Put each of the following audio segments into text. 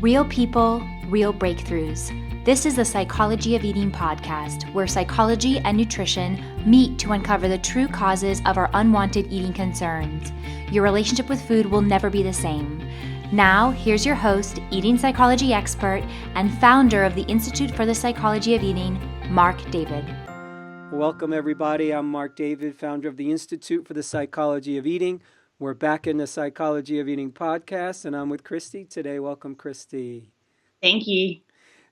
Real people, real breakthroughs. This is the Psychology of Eating podcast, where psychology and nutrition meet to uncover the true causes of our unwanted eating concerns. Your relationship with food will never be the same. Now, here's your host, eating psychology expert, and founder of the Institute for the Psychology of Eating, Mark David. Welcome, everybody. I'm Mark David, founder of the Institute for the Psychology of Eating. We're back in the Psychology of Eating podcast, and I'm with Christy today. Welcome, Christy. Thank you.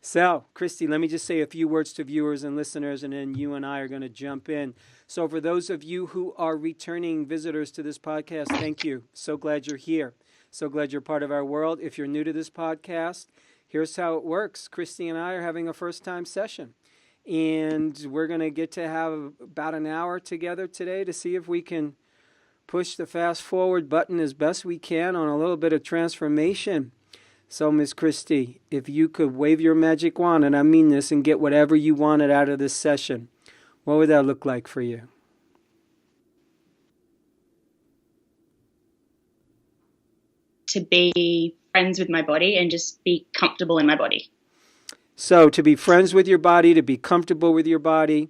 So, Christy, let me just say a few words to viewers and listeners, and then you and I are going to jump in. So for those of you who are returning visitors to this podcast, thank you. So glad you're here. So glad you're part of our world. If you're new to this podcast, here's how it works. Christy and I are having a first-time session, and we're going to get to have about an hour together today to see if we can push the fast forward button as best we can on a little bit of transformation. So, Miss Christy, if you could wave your magic wand, and I mean this, and get whatever you wanted out of this session, what would that look like for you? To be friends with my body and just be comfortable in my body. So, to be friends with your body, to be comfortable with your body,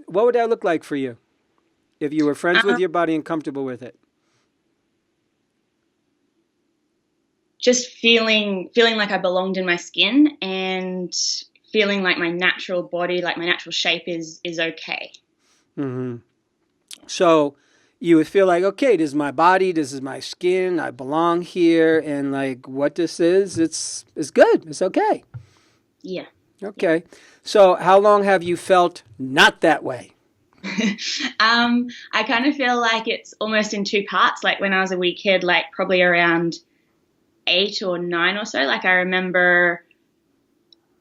what would that look like for you? If you were friends with your body and comfortable with it? Just feeling like I belonged in my skin and feeling like my natural body, like my natural shape is okay. Mm-hmm. So you would feel like, okay, this is my body, this is my skin, I belong here, and like what this is, it's good, it's okay. Yeah. Okay. Yeah. So how long have you felt not that way? I kind of feel like it's almost in two parts. Like when I was a wee kid, like probably around 8 or 9 or so, like I remember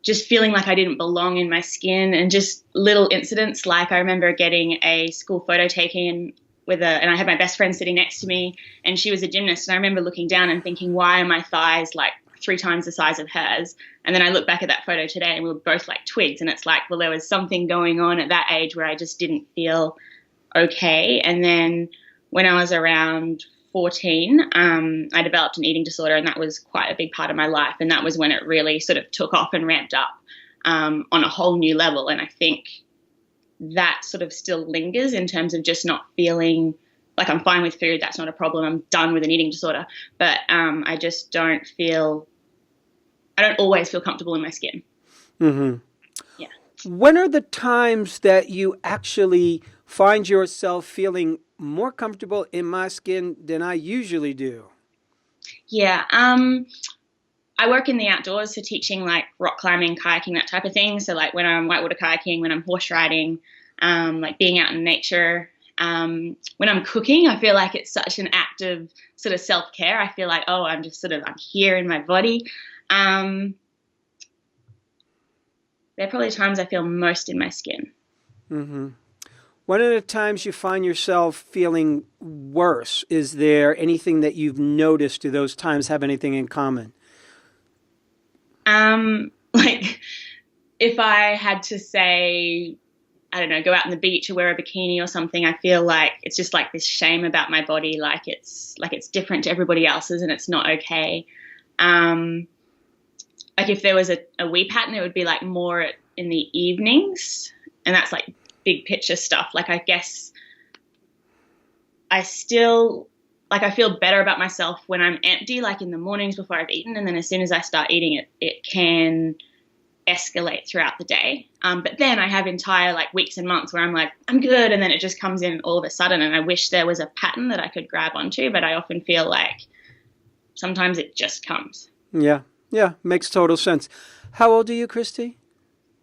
just feeling like I didn't belong in my skin, and just little incidents. Like I remember getting a school photo taken and I had my best friend sitting next to me, and she was a gymnast. And I remember looking down and thinking, why are my thighs like 3 times the size of hers? And then I look back at that photo today and we were both like twigs, and it's like, well, there was something going on at that age where I just didn't feel okay. And then when I was around 14, I developed an eating disorder, and that was quite a big part of my life. And that was when it really sort of took off and ramped up on a whole new level. And I think that sort of still lingers in terms of just not feeling like I'm fine with food. That's not a problem. I'm done with an eating disorder. But I just don't always feel comfortable in my skin. Mm-hmm. Yeah. When are the times that you actually find yourself feeling more comfortable in my skin than I usually do? Yeah. I work in the outdoors, so teaching like rock climbing, kayaking, that type of thing. So like when I'm whitewater kayaking, when I'm horse riding, like being out in nature. When I'm cooking, I feel like it's such an act of sort of self-care. I feel like, I'm here in my body. They're probably the times I feel most in my skin. Mm-hmm. One of the times you find yourself feeling worse, is there anything that you've noticed? Do those times have anything in common? Like if I had to say, I don't know, go out on the beach or wear a bikini or something, I feel like it's just like this shame about my body, like it's different to everybody else's and it's not okay. Like if there was a wee pattern, it would be like more in the evenings, and that's like big picture stuff. Like I guess I still, like I feel better about myself when I'm empty, like in the mornings before I've eaten, and then as soon as I start eating it can escalate throughout the day. But then I have entire like weeks and months where I'm like, I'm good, and then it just comes in all of a sudden, and I wish there was a pattern that I could grab onto, but I often feel like sometimes it just comes. Yeah, makes total sense. How old are you, Christy?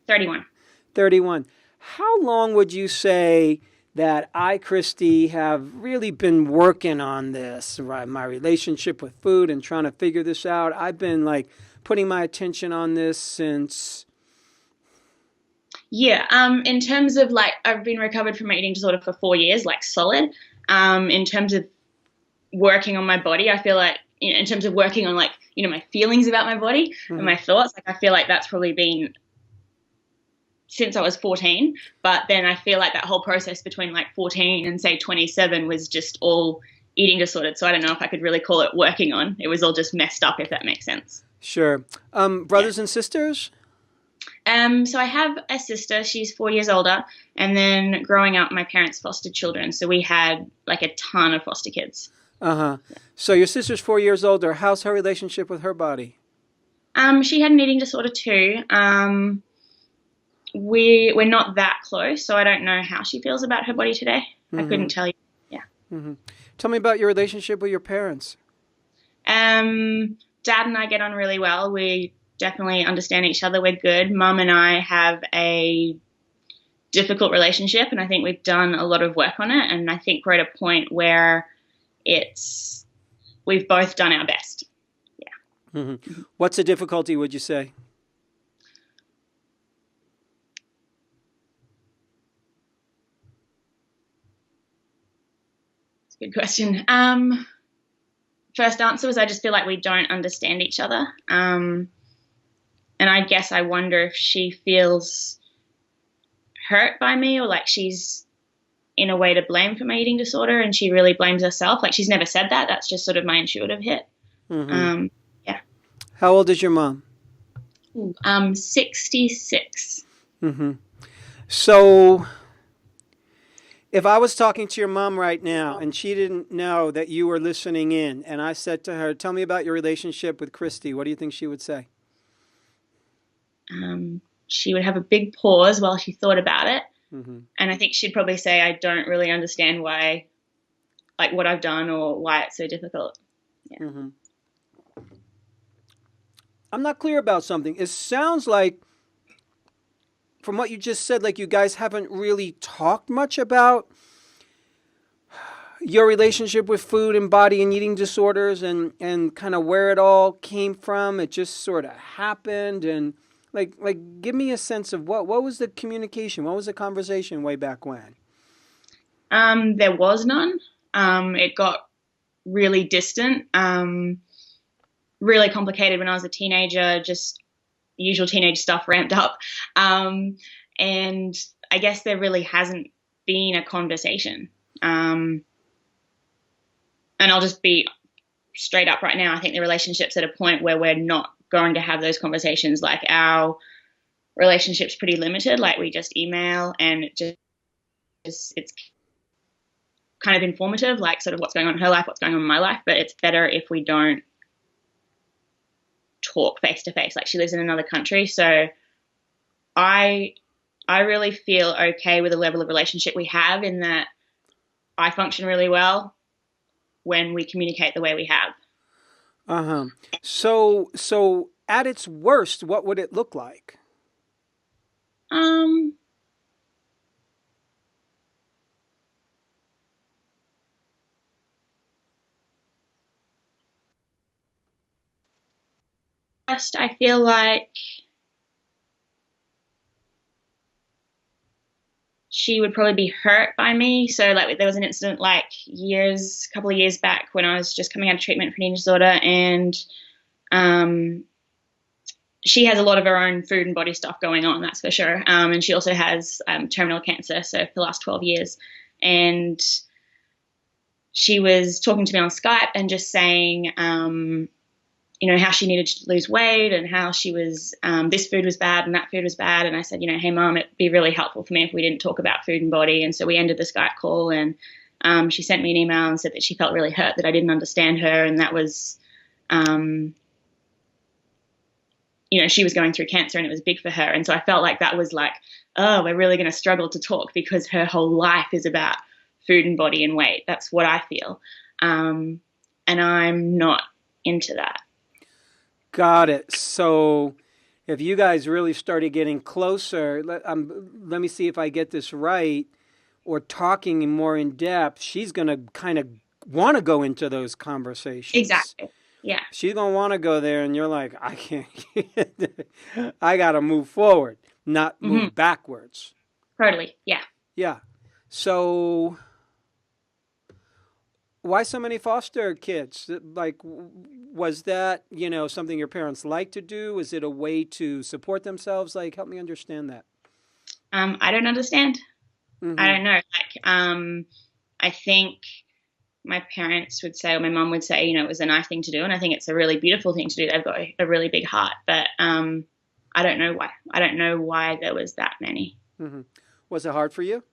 31. 31. How long would you say that I, Christy, have really been working on this, right? My relationship with food and trying to figure this out? I've been like putting my attention on this since... Yeah, in terms of like, I've been recovered from my eating disorder for 4 years, like solid. In terms of working on my body, I feel like, in terms of working on like, my feelings about my body and my thoughts, like I feel like that's probably been since I was 14. But then I feel like that whole process between like 14 and say 27 was just all eating disordered, so I don't know if I could really call it working on. It was all just messed up, if that makes sense. Sure. Brothers and sisters? So I have a sister. She's 4 years older. And then growing up, my parents fostered children. So we had like a ton of foster kids. Uh-huh. So your sister's 4 years older. How's her relationship with her body? She had an eating disorder too. We're not that close, so I don't know how she feels about her body today. I couldn't tell you. Yeah. Tell me about your relationship with your parents. Dad and I get on really well. We definitely understand each other. We're good. Mum and I have a difficult relationship, and I think we've done a lot of work on it. And I think we're at a point where we've both done our best. Yeah. What's the difficulty, would you say? It's a good question. First answer was I just feel like we don't understand each other. And I guess I wonder if she feels hurt by me, or like she's in a way to blame for my eating disorder, and she really blames herself. Like, she's never said that. That's just sort of my intuitive hit. Yeah. How old is your mom? 66. So if I was talking to your mom right now and she didn't know that you were listening in, and I said to her, tell me about your relationship with Christy, what do you think she would say? She would have a big pause while she thought about it. And I think she'd probably say, I don't really understand why, like what I've done or why it's so difficult. Yeah. I'm not clear about something. It sounds like, from what you just said, like you guys haven't really talked much about your relationship with food and body and eating disorders and kind of where it all came from. It just sort of happened. And like give me a sense of what was the communication? What was the conversation way back when? There was none. It got really distant, really complicated when I was a teenager, just usual teenage stuff ramped up. And I guess there really hasn't been a conversation. And I'll just be straight up right now. I think the relationship's at a point where we're not going to have those conversations. Like, our relationship's pretty limited. Like, we just email, and it's kind of informative, like sort of what's going on in her life, what's going on in my life. But it's better if we don't talk face to face. Like, she lives in another country, so I really feel okay with the level of relationship we have, in that I function really well when we communicate the way we have. So at its worst, what would it look like? First, I feel like she would probably be hurt by me. So like, there was an incident like a couple of years back when I was just coming out of treatment for an eating disorder, and she has a lot of her own food and body stuff going on, that's for sure. And she also has terminal cancer, so for the last 12 years. And she was talking to me on Skype and just saying, how she needed to lose weight, and how she was, this food was bad and that food was bad. And I said, hey, Mom, it'd be really helpful for me if we didn't talk about food and body. And so we ended the Skype call, and she sent me an email and said that she felt really hurt that I didn't understand her. And that was, she was going through cancer, and it was big for her. And so I felt like that was like, oh, we're really going to struggle to talk, because her whole life is about food and body and weight. That's what I feel. And I'm not into that. Got it. So if you guys really started getting closer, let me see if I get this right, or talking more in depth, she's going to kind of want to go into those conversations. Exactly. Yeah. She's going to want to go there, and you're like, I can't, I got to move forward, not move backwards. Totally. Yeah. Yeah. So why so many foster kids? Like, was that, something your parents like to do? Is it a way to support themselves? Like, help me understand that. I don't understand. I don't know. Like, I think my parents would say, or my mum would say, you know, it was a nice thing to do. And I think it's a really beautiful thing to do. They've got a really big heart, but I don't know why. I don't know why there was that many. Hmm. Was it hard for you?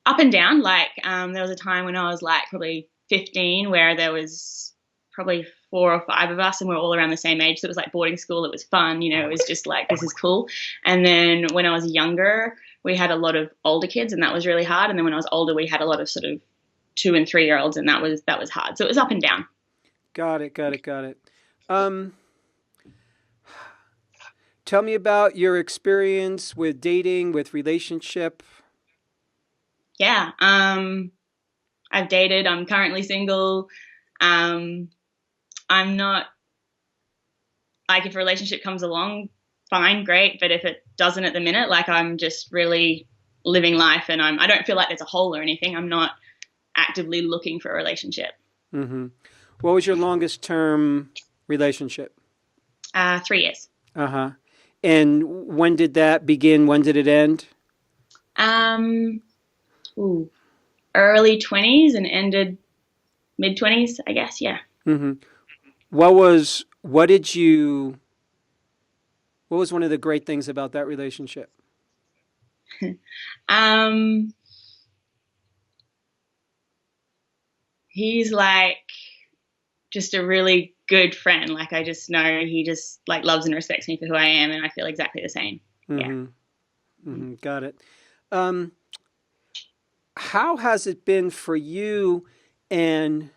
Up and down. Like there was a time when I was like probably 15 where there was probably 4 or 5 of us and we're all around the same age. So it was like boarding school. It was fun. You know, it was just like, this is cool. And then when I was younger, we had a lot of older kids and that was really hard. And then when I was older, we had a lot of sort of 2 and 3 year olds and that was hard. So it was up and down. Got it. Tell me about your experience with dating, with relationship. Yeah. I've dated. I'm currently single. I'm not, like, if a relationship comes along, fine, great. But if it doesn't at the minute, like, I'm just really living life and I don't feel like there's a hole or anything. I'm not actively looking for a relationship. Hmm. What was your longest term relationship? 3 years. Uh-huh. And when did that begin? When did it end? Early 20s and ended mid 20s, I guess. Yeah. Hmm. What was one of the great things about that relationship? He's like just a really good friend. Like, I just know he just like loves and respects me for who I am, and I feel exactly the same. Yeah. Mm-hmm. Got it. Um, how has it been for you and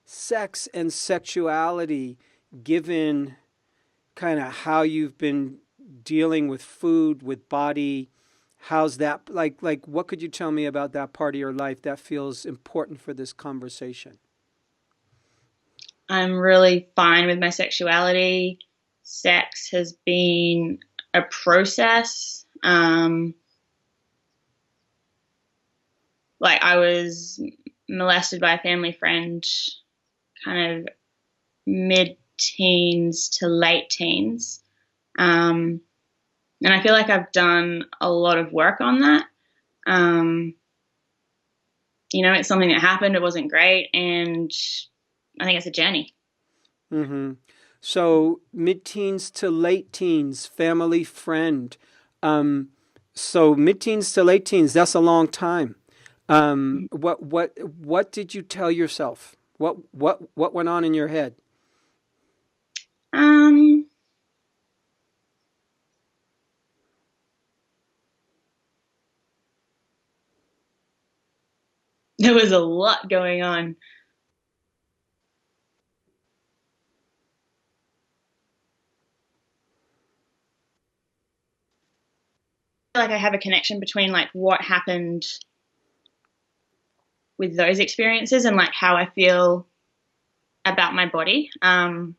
sex and sexuality, given kind of how you've been dealing with food, with body? How's that like what could you tell me about that part of your life that feels important for this conversation? I'm really fine with my sexuality. Sex has been a process. Like, I was molested by a family friend kind of mid-teens to late teens. And I feel like I've done a lot of work on that. You know, it's something that happened. It wasn't great. And I think it's a journey. Mm-hmm. So mid-teens to late teens, family friend. So mid-teens to late teens, that's a long time. What did you tell yourself? What went on in your head? Um, there was a lot going on. Like, I have a connection between like what happened with those experiences and like how I feel about my body. Can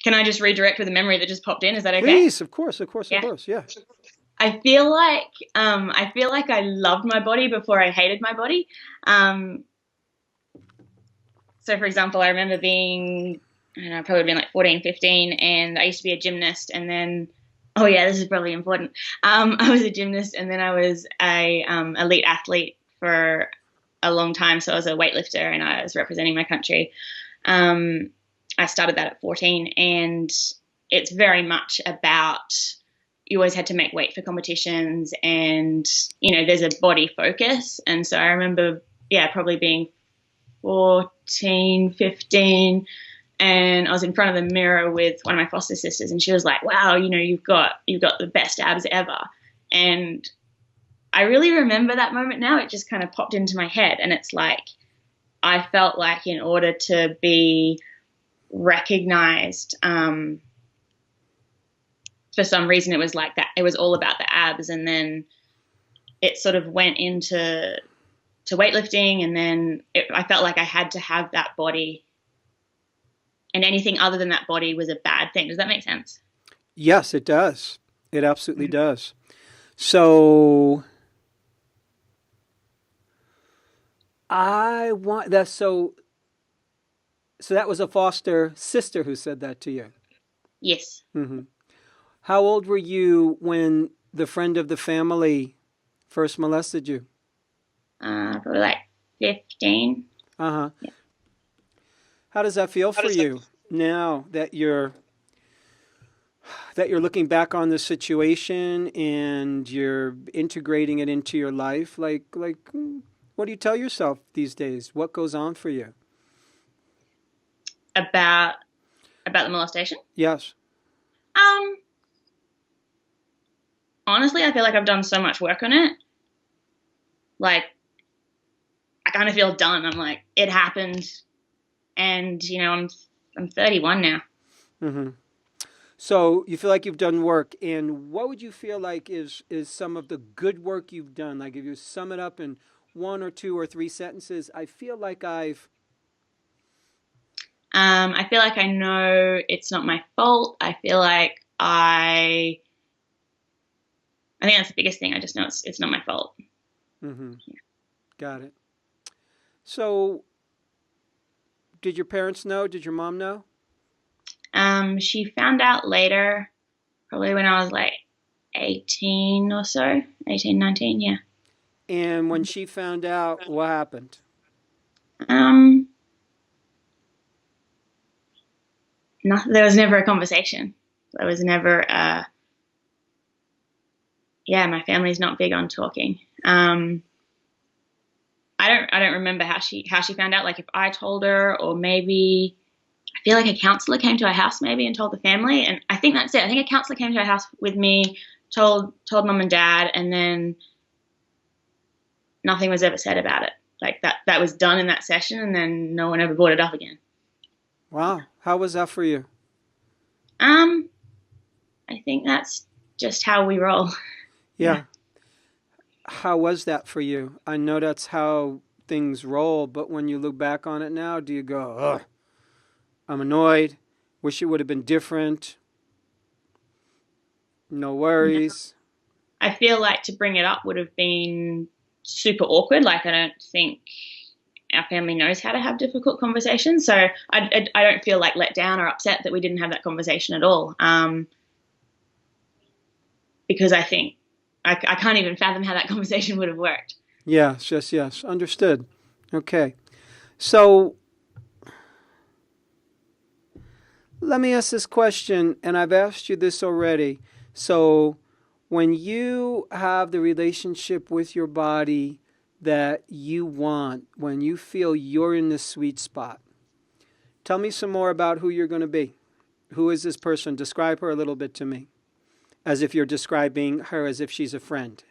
I just redirect with a memory that just popped in? Is that okay? Please, of course, Yeah. yeah. I feel like I loved my body before I hated my body. So for example, I remember being, I don't know, probably been like 14, 15, and I used to be a gymnast, and then, oh yeah, this is probably important. I was a gymnast, and then I was a elite athlete for a long time. So I was a weightlifter, and I was representing my country. I started that at 14, and it's very much about, you always had to make weight for competitions, and you know, there's a body focus. And so I remember, yeah, probably being 14, 15, and I was in front of the mirror with one of my foster sisters, and she was like, wow, you know, you've got the best abs ever. And I really remember that moment now. It just kind of popped into my head, and it's like, I felt like in order to be recognized, for some reason it was like that, it was all about the abs, and then it sort of went into weightlifting, and then I felt like I had to have that body, and anything other than that body was a bad thing. Does that make sense? Yes, it does. It absolutely does. So I want that. So that was a foster sister who said that to you. Yes. Hmm. How old were you when the friend of the family first molested you? probably like 15. Uh-huh. Yeah. How does that feel for you now that you're looking back on the situation and you're integrating it into your life? Like what do you tell yourself these days? What goes on for you? About the molestation? Yes. Honestly, I feel like I've done so much work on it. Like, I kind of feel done. I'm like, it happened, and I'm 31 now. Mm-hmm. So you feel like you've done work, and what would you feel like is some of the good work you've done? Like if you sum it up in one or two or three sentences, I feel like I feel like I know it's not my fault. I feel like I think that's the biggest thing. I just know it's not my fault. Mm-hmm. Yeah. Got it. So did your parents know? Did your mom know? She found out later, probably when I was like 18 or so, 18, 19, yeah. And when she found out, what happened? There was never a conversation. There was never my family's not big on talking. I don't remember how she found out, like if I told her, or maybe I feel like a counselor came to our house maybe and told the family, and I think that's it. I think a counselor came to our house with me, told mum and dad, and then nothing was ever said about it. Like that was done in that session, and then no one ever brought it up again. Wow. How was that for you? I think that's just how we roll. Yeah. How was that for you? I know that's how things roll, but when you look back on it now, do you go, ugh, I'm annoyed, wish it would have been different, no worries? I feel like to bring it up would have been super awkward. Like, I don't think our family knows how to have difficult conversations. So I don't feel like let down or upset that we didn't have that conversation at all. Because I think I can't even fathom how that conversation would have worked. Yes. Understood. Okay. So let me ask this question, and I've asked you this already. So when you have the relationship with your body that you want, when you feel you're in the sweet spot, tell me some more about who you're going to be. Who is this person? Describe her a little bit to me, as if you're describing her as if she's a friend.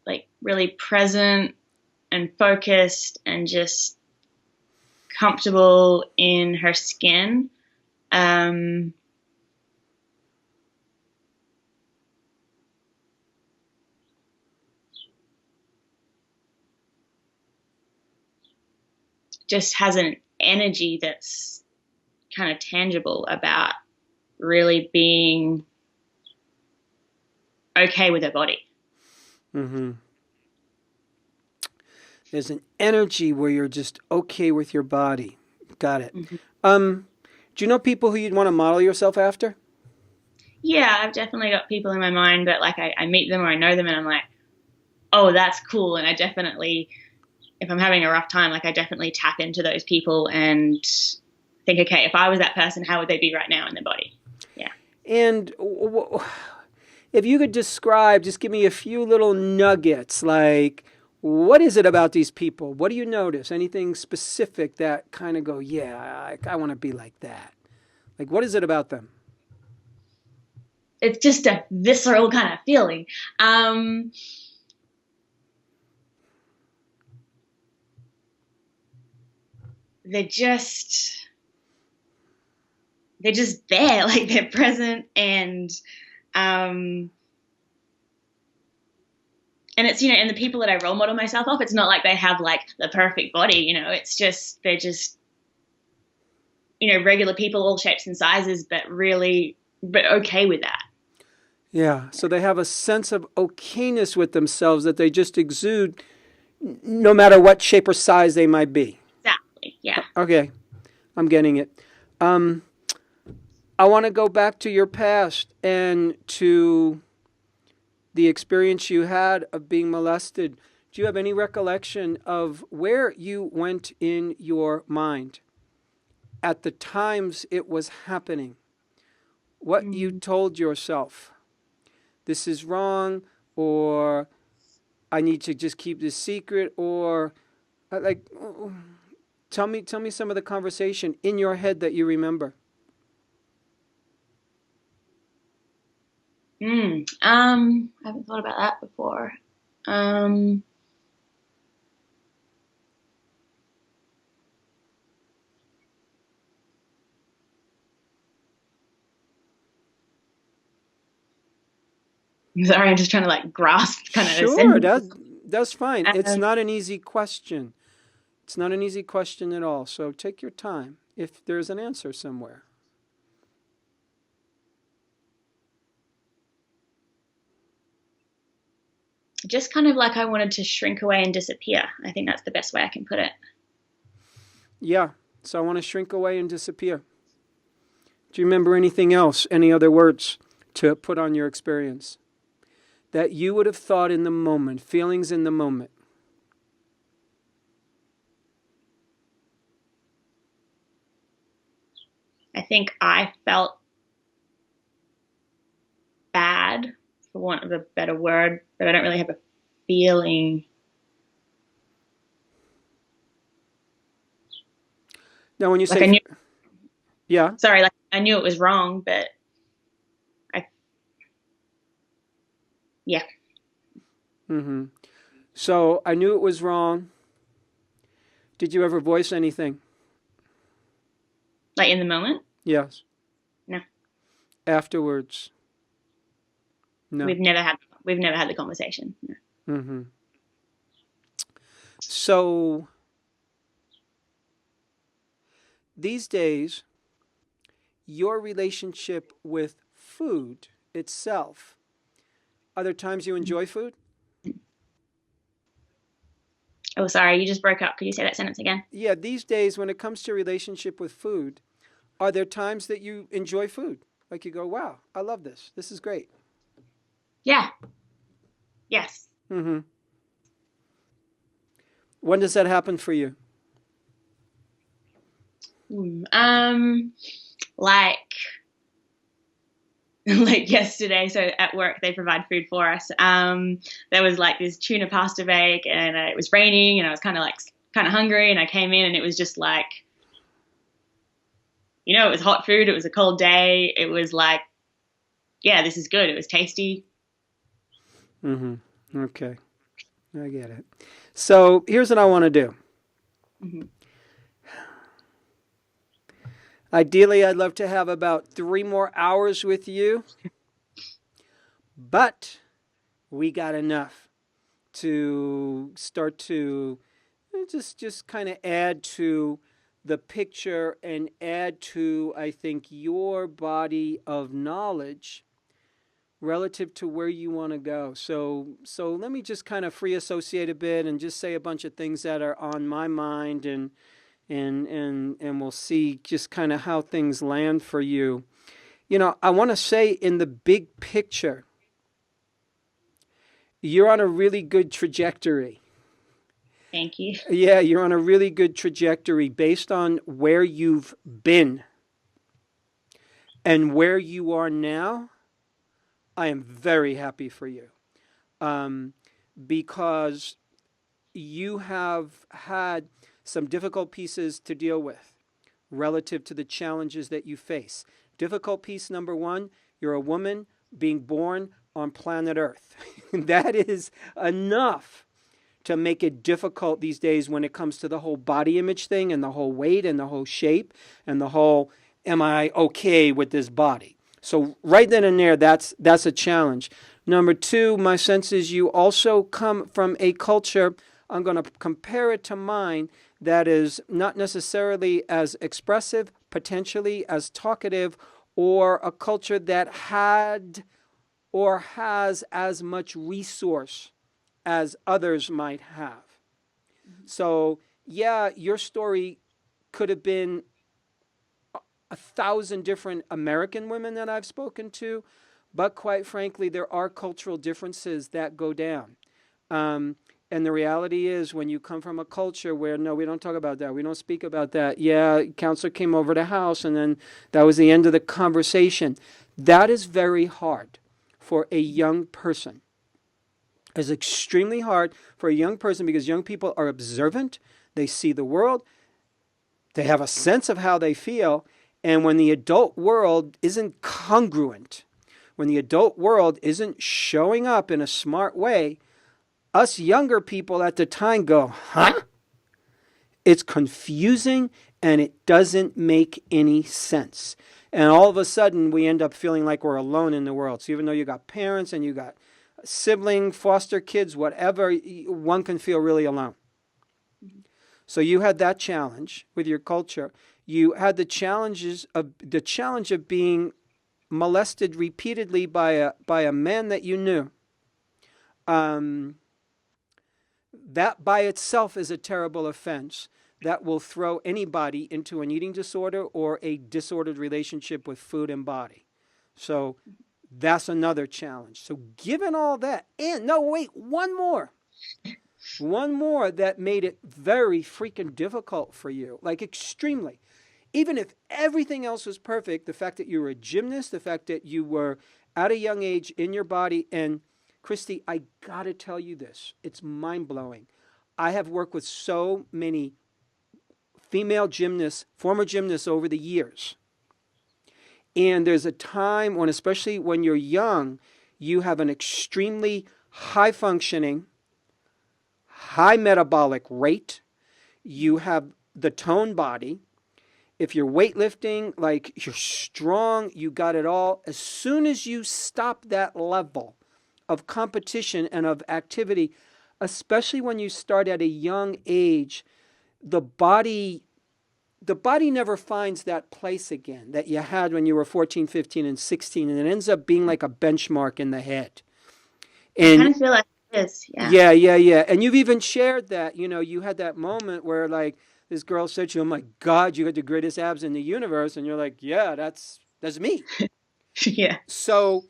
Like really present and focused and just comfortable in her skin. Just has an energy that's kind of tangible about really being okay with her body. Mm-hmm. There's an energy where you're just okay with your body. Got it. Mm-hmm. Do you know people who you'd want to model yourself after? Yeah, I've definitely got people in my mind that like I meet them or I know them and I'm like, oh, that's cool. And I definitely, if I'm having a rough time, like I definitely tap into those people and think, okay, if I was that person, how would they be right now in their body? Yeah. And if you could describe, just give me a few little nuggets, like what is it about these people? What do you notice? Anything specific that kind of go, yeah, I want to be like that? Like, what is it about them? It's just a visceral kind of feeling. They're just there, like they're present, and it's, and the people that I role model myself off, it's not like they have like the perfect body, it's just, they're just, regular people, all shapes and sizes, but okay with that. Yeah. So they have a sense of okayness with themselves that they just exude no matter what shape or size they might be. Exactly. Yeah. Okay. I'm getting it. I want to go back to your past and to the experience you had of being molested. Do you have any recollection of where you went in your mind at the times it was happening? What you told yourself? This is wrong, or I need to just keep this secret, or like, tell me some of the conversation in your head that you remember. I haven't thought about that before. Sorry, I'm just trying to like grasp kind of a Sure, sentence. that's fine. It's Um, not an easy question. It's not an easy question at all. So take your time if there's an answer somewhere. just kind of like I wanted to shrink away and disappear. I think that's the best way I can put it. Yeah. So I want to shrink away and disappear. Do you remember anything else? Any other words to put on your experience that you would have thought in the moment, feelings in the moment? I think I felt bad, for want of a better word, but I don't really have a feeling. Now, when you Like I say, knew, yeah, sorry, like I knew it was wrong, but I, yeah, mm-hmm. So I knew it was wrong. Did you ever voice anything? like in the moment, Yes. no, Afterwards? No. we've never had the conversation. No. Mm-hmm. So these days, your relationship with food itself, are there times you enjoy food? Oh, sorry, you just broke up. Could you say that sentence again? Yeah, these days, when it comes to relationship with food, are there times that you enjoy food? Like you go, wow, I love this. This is great. Yeah. Yes. Mm-hmm. When does that happen for you? Like like yesterday. So at work they provide food for us. There was like this tuna pasta bake, and it was raining, and I was kind of hungry, and I came in, and it was just like, it was hot food. It was a cold day. It was like, yeah, this is good. It was tasty. Mm-hmm. Okay, I get it. So here's what I want to do. Hmm. Ideally, I'd love to have about 3 more hours with you, but we got enough to start to just kind of add to the picture and add to, I think, your body of knowledge relative to where you want to go. So let me just kind of free associate a bit and just say a bunch of things that are on my mind, and we'll see just kind of how things land for you. I want to say in the big picture, you're on a really good trajectory. Thank you. Yeah, you're on a really good trajectory based on where you've been and where you are now. I am very happy for you, because you have had some difficult pieces to deal with relative to the challenges that you face. Difficult piece number one, you're a woman being born on planet Earth. That is enough to make it difficult these days when it comes to the whole body image thing and the whole weight and the whole shape and the whole, am I okay with this body? So right then and there, that's a challenge. Number two, my sense is you also come from a culture, I'm going to compare it to mine, that is not necessarily as expressive, potentially as talkative, or a culture that had or has as much resource as others might have. So, yeah, your story could have been 1,000 different American women that I've spoken to, but quite frankly, there are cultural differences that go down. And the reality is, when you come from a culture where, no, we don't talk about that, we don't speak about that. Yeah, counselor came over the house, and then that was the end of the conversation. That is very hard for a young person. It's extremely hard for a young person because young people are observant. They see the world. They have a sense of how they feel. And when the adult world isn't congruent, when the adult world isn't showing up in a smart way, us younger people at the time go, huh? It's confusing and it doesn't make any sense. And all of a sudden, we end up feeling like we're alone in the world. So even though you got parents and you got sibling, foster kids, whatever, one can feel really alone. So you had that challenge with your culture. You had the challenge of being molested repeatedly by a man that you knew. That by itself is a terrible offense that will throw anybody into an eating disorder or a disordered relationship with food and body. So that's another challenge. So given all that, and no, wait, one more that made it very freaking difficult for you, like extremely. Even if everything else was perfect, the fact that you were a gymnast, the fact that you were at a young age in your body, and Christy, I gotta tell you this, it's mind-blowing. I have worked with so many female gymnasts, former gymnasts over the years. And there's a time when, especially when you're young, you have an extremely high-functioning, high metabolic rate. You have the toned body. If you're weightlifting, like you're strong, you got it all. As soon as you stop that level of competition and of activity, especially when you start at a young age, the body never finds that place again that you had when you were 14, 15, and 16, and it ends up being like a benchmark in the head. And I kind of feel like it is, yeah. Yeah. And you've even shared that, you had that moment where like this girl said to you, oh my God, you got the greatest abs in the universe. And you're like, yeah, that's me. Yeah. So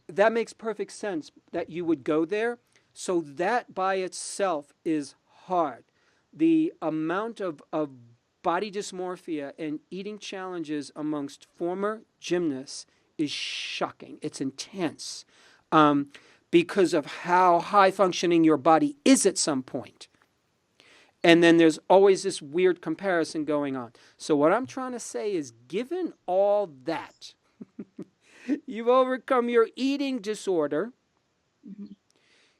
that makes perfect sense that you would go there. So that by itself is hard. The amount of body dysmorphia and eating challenges amongst former gymnasts is shocking. It's intense because of how high functioning your body is at some point. And then there's always this weird comparison going on. So what I'm trying to say is, given all that, you've overcome your eating disorder. Mm-hmm.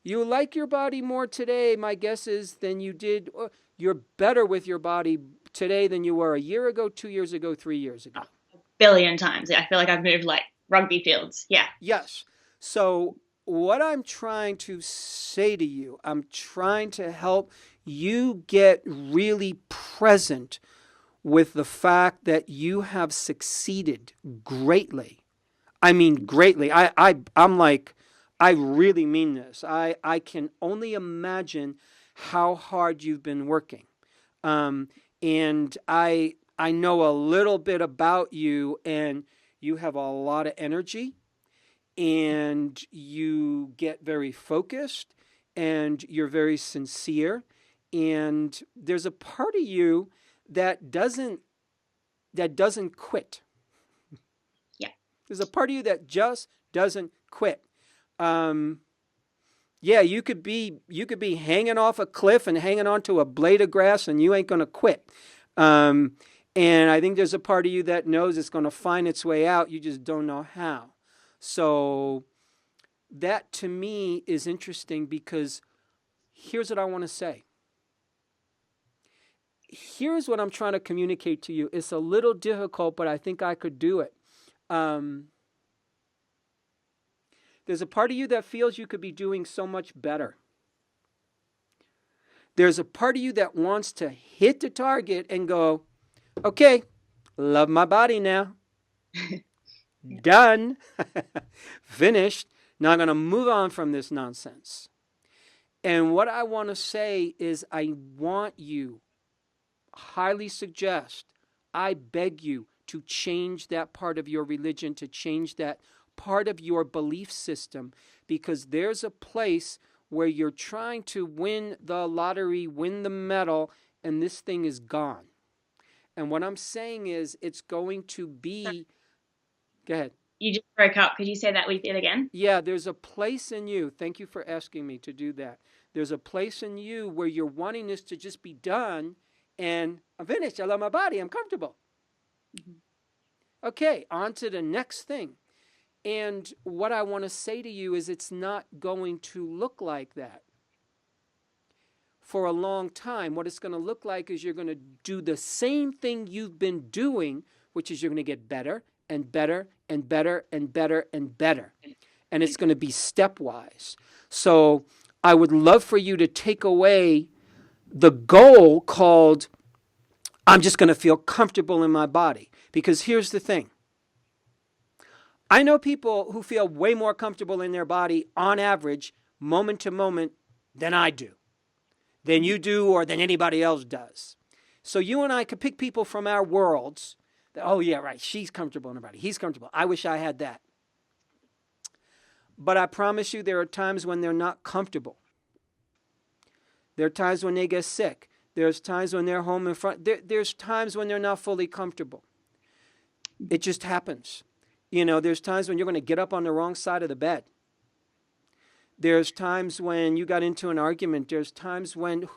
You like your body more today, my guess is, than you did. You're better with your body today than you were a year ago, 2 years ago, 3 years ago. A billion times. I feel like I've moved like rugby fields. Yeah. Yes. So what I'm trying to say to you, I'm trying to help you get really present with the fact that you have succeeded greatly. I mean, greatly. I'm like, I really mean this. I can only imagine how hard you've been working. And I know a little bit about you, and you have a lot of energy, and you get very focused, and you're very sincere. And there's a part of you that doesn't quit. Yeah. There's a part of you that just doesn't quit. Yeah, you could be hanging off a cliff and hanging onto a blade of grass, and you ain't gonna quit. And I think there's a part of you that knows it's gonna find its way out. You just don't know how. So that to me is interesting, because here's what I want to say. Here's what I'm trying to communicate to you. It's a little difficult, but I think I could do it. There's a part of you that feels you could be doing so much better. There's a part of you that wants to hit the target and go, okay, love my body now. Done. Finished. Now I'm going to move on from this nonsense. And what I want to say is, I want you, highly suggest, I beg you to change that part of your religion, to change that part of your belief system, because there's a place where you're trying to win the lottery, win the medal, and this thing is gone. And what I'm saying is it's going to be, go ahead. You just broke up. Could you say that with it again? Yeah, there's a place in you. Thank you for asking me to do that. There's a place in you where you're wanting this to just be done, and I'm finished. I love my body. I'm comfortable. Okay, on to the next thing. And what I want to say to you is it's not going to look like that for a long time. What it's going to look like is you're going to do the same thing you've been doing, which is you're going to get better and better and better and better and better. And it's going to be stepwise. So I would love for you to take away the goal called, I'm just going to feel comfortable in my body. Because here's the thing. I know people who feel way more comfortable in their body on average, moment to moment, than I do, than you do, or than anybody else does. So you and I could pick people from our worlds that, oh yeah, right, she's comfortable in her body. He's comfortable. I wish I had that. But I promise you there are times when they're not comfortable. There are times when they get sick. There's times when they're home in front. There's times when they're not fully comfortable. It just happens. You know, there's times when you're going to get up on the wrong side of the bed. There's times when you got into an argument. There's times when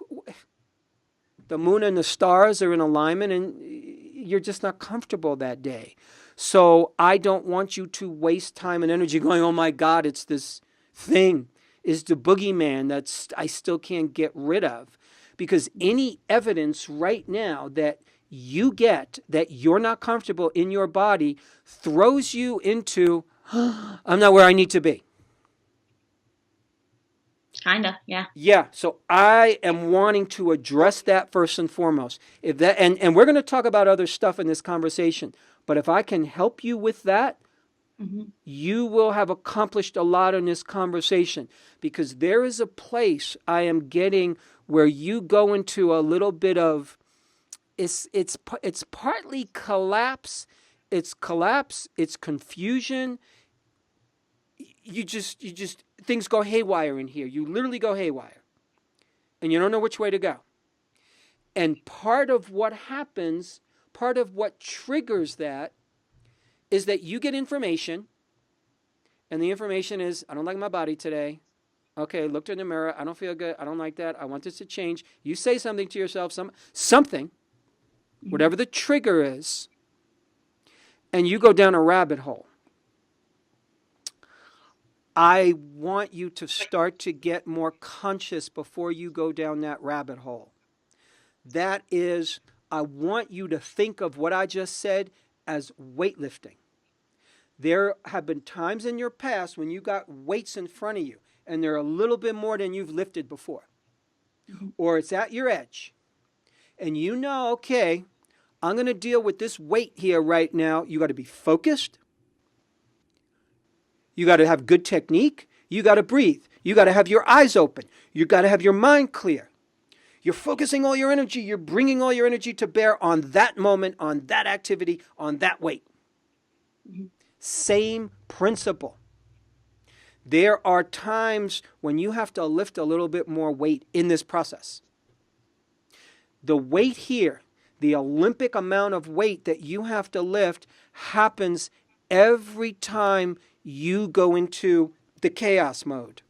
the moon and the stars are in alignment and you're just not comfortable that day. So I don't want you to waste time and energy going, oh my God, it's this thing. It's the boogeyman that I still can't get rid of. Because any evidence right now that you get that you're not comfortable in your body throws you into, I'm not where I need to be. Kinda, yeah. Yeah, so I am wanting to address that first and foremost. If that, and we're going to talk about other stuff in this conversation, but if I can help you with that, you will have accomplished a lot in this conversation, because there is a place I am getting where you go into a little bit of, it's partly collapse, it's confusion. You just things go haywire in here. You literally go haywire, and you don't know which way to go. And part of what happens, part of what triggers that, is that you get information, and the information is, I don't like my body today. Okay, looked in the mirror. I don't feel good. I don't like that. I want this to change. You say something to yourself, something, whatever the trigger is, and you go down a rabbit hole. I want you to start to get more conscious before you go down that rabbit hole. That is, I want you to think of what I just said as weightlifting. There have been times in your past when you got weights in front of you, and they're a little bit more than you've lifted before. Or it's at your edge. And you know, okay, I'm going to deal with this weight here right now. You got to be focused. You got to have good technique. You got to breathe. You got to have your eyes open. You got to have your mind clear. You're focusing all your energy. You're bringing all your energy to bear on that moment, on that activity, on that weight. Same principle. There are times when you have to lift a little bit more weight in this process. The weight here, the Olympic amount of weight that you have to lift, happens every time you go into the chaos mode.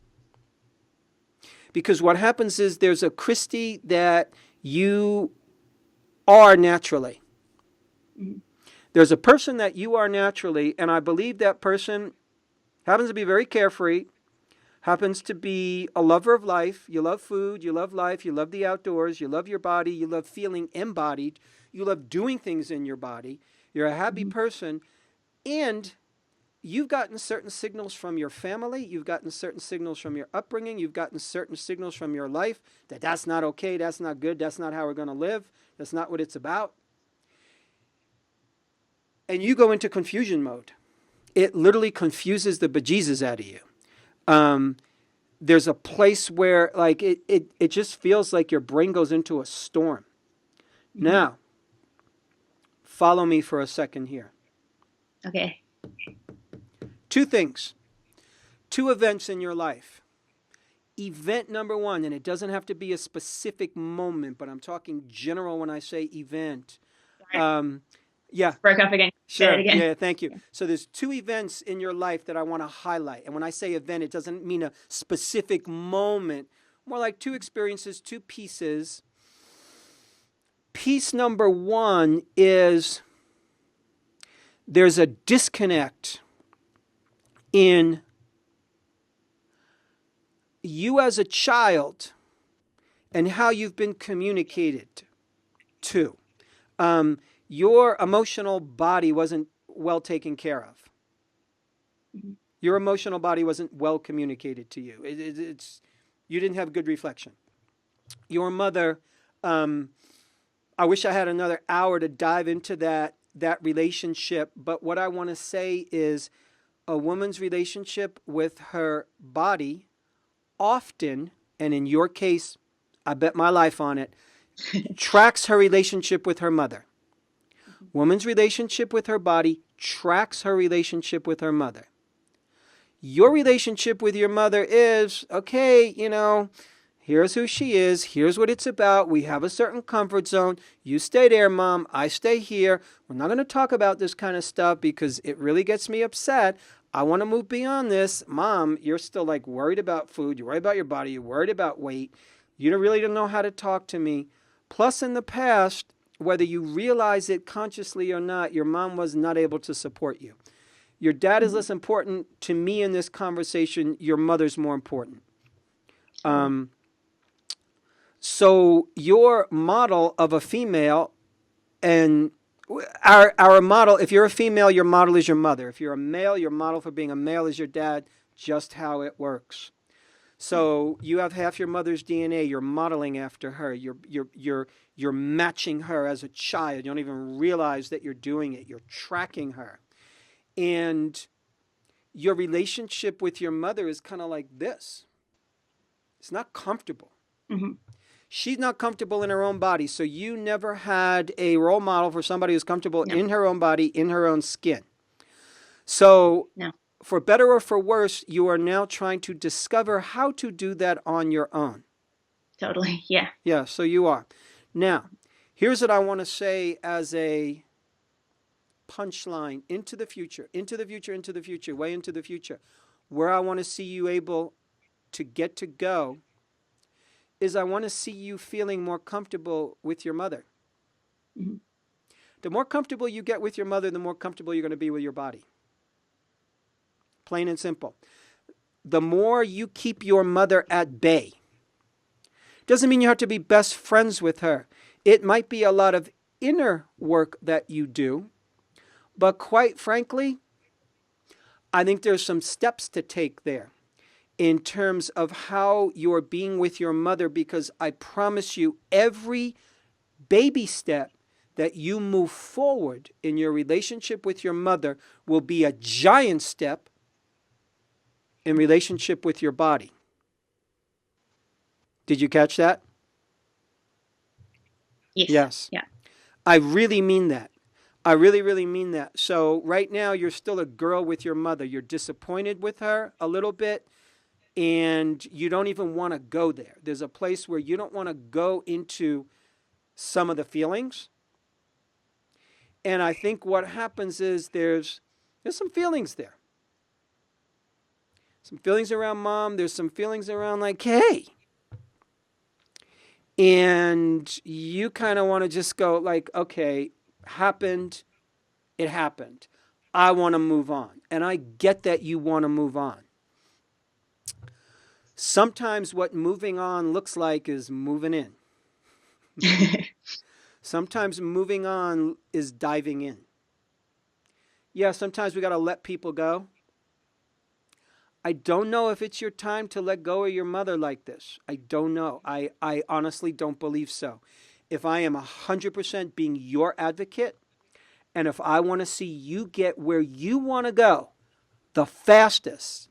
Because what happens is there's a Christy that you are naturally. There's a person that you are naturally, and I believe that person happens to be very carefree, happens to be a lover of life. You love food, you love life, you love the outdoors, you love your body, you love feeling embodied, you love doing things in your body. You're a happy person, and you've gotten certain signals from your family, you've gotten certain signals from your upbringing, you've gotten certain signals from your life that that's not okay, that's not good, that's not how we're going to live, that's not what it's about. And you go into confusion mode. It literally confuses the bejesus out of you. There's a place where like it just feels like your brain goes into a storm. Now, Follow me for a second here. Okay. Two things, two events in your life. Event number one, and it doesn't have to be a specific moment, but I'm talking general when I say event. Yeah. Broke up again. Say Sure. it again. Yeah, thank you. So there's two events in your life that I want to highlight. And when I say event, it doesn't mean a specific moment, more like two experiences, two pieces. Piece number one is there's a disconnect in you as a child and how you've been communicated to. Your emotional body wasn't well taken care of. Your emotional body wasn't well communicated to you. You didn't have good reflection. Your mother, I wish I had another hour to dive into that relationship, but what I want to say is a woman's relationship with her body often, and in your case, I bet my life on it, tracks her relationship with her mother. Woman's relationship with her body tracks her relationship with her mother. Your relationship with your mother is, okay, here's who she is. Here's what it's about. We have a certain comfort zone. You stay there, Mom. I stay here. We're not going to talk about this kind of stuff because it really gets me upset. I want to move beyond this. Mom, you're still like worried about food. You're worried about your body. You're worried about weight. You really don't know how to talk to me. Plus, in the past, whether you realize it consciously or not, your mom was not able to support you. Your dad is less important to me in this conversation. Your mother's more important. So your model of a female, and our model, if you're a female, your model is your mother. If you're a male, your model for being a male is your dad. Just how it works. So you have half your mother's DNA. You're modeling after her. You're matching her as a child. You don't even realize that you're doing it. You're tracking her. And your relationship with your mother is kind of like this. It's not comfortable. Mm-hmm. She's not comfortable in her own body. So you never had a role model for somebody who's comfortable in her own body, in her own skin. So for better or for worse, you are now trying to discover how to do that on your own. Totally. Yeah. Yeah, so you are. Now, here's what I want to say as a punchline into the future, way into the future. Where I want to see you able to get to go is I want to see you feeling more comfortable with your mother. Mm-hmm. The more comfortable you get with your mother, the more comfortable you're going to be with your body. Plain and simple. The more you keep your mother at bay, doesn't mean you have to be best friends with her. It might be a lot of inner work that you do, but quite frankly, I think there's some steps to take there in terms of how you're being with your mother, because I promise you every baby step that you move forward in your relationship with your mother will be a giant step in relationship with your body. Did you catch that? Yes. Yeah. I really mean that. I really, really mean that. So right now you're still a girl with your mother. You're disappointed with her a little bit, and you don't even want to go there. There's a place where you don't want to go into some of the feelings. And I think what happens is there's some feelings there. Some feelings around mom. There's some feelings around like, hey. And you kind of want to just go like, okay, happened. It happened. I want to move on. And I get that you want to move on. Sometimes what moving on looks like is moving in. Sometimes moving on is diving in. Yeah, sometimes we got to let people go. I don't know if it's your time to let go of your mother like this. I don't know. I honestly don't believe so. If I am 100% being your advocate, and if I want to see you get where you want to go the fastest,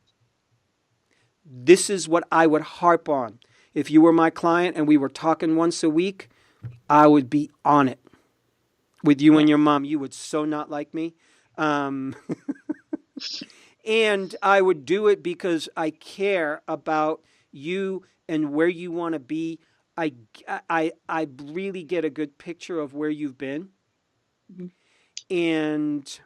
this is what I would harp on. If you were my client and we were talking once a week, I would be on it. with you and your mom. You would so not like me. Um, and I would do it because I care about you and where you want to be. I really get a good picture of where you've been. Mhm. And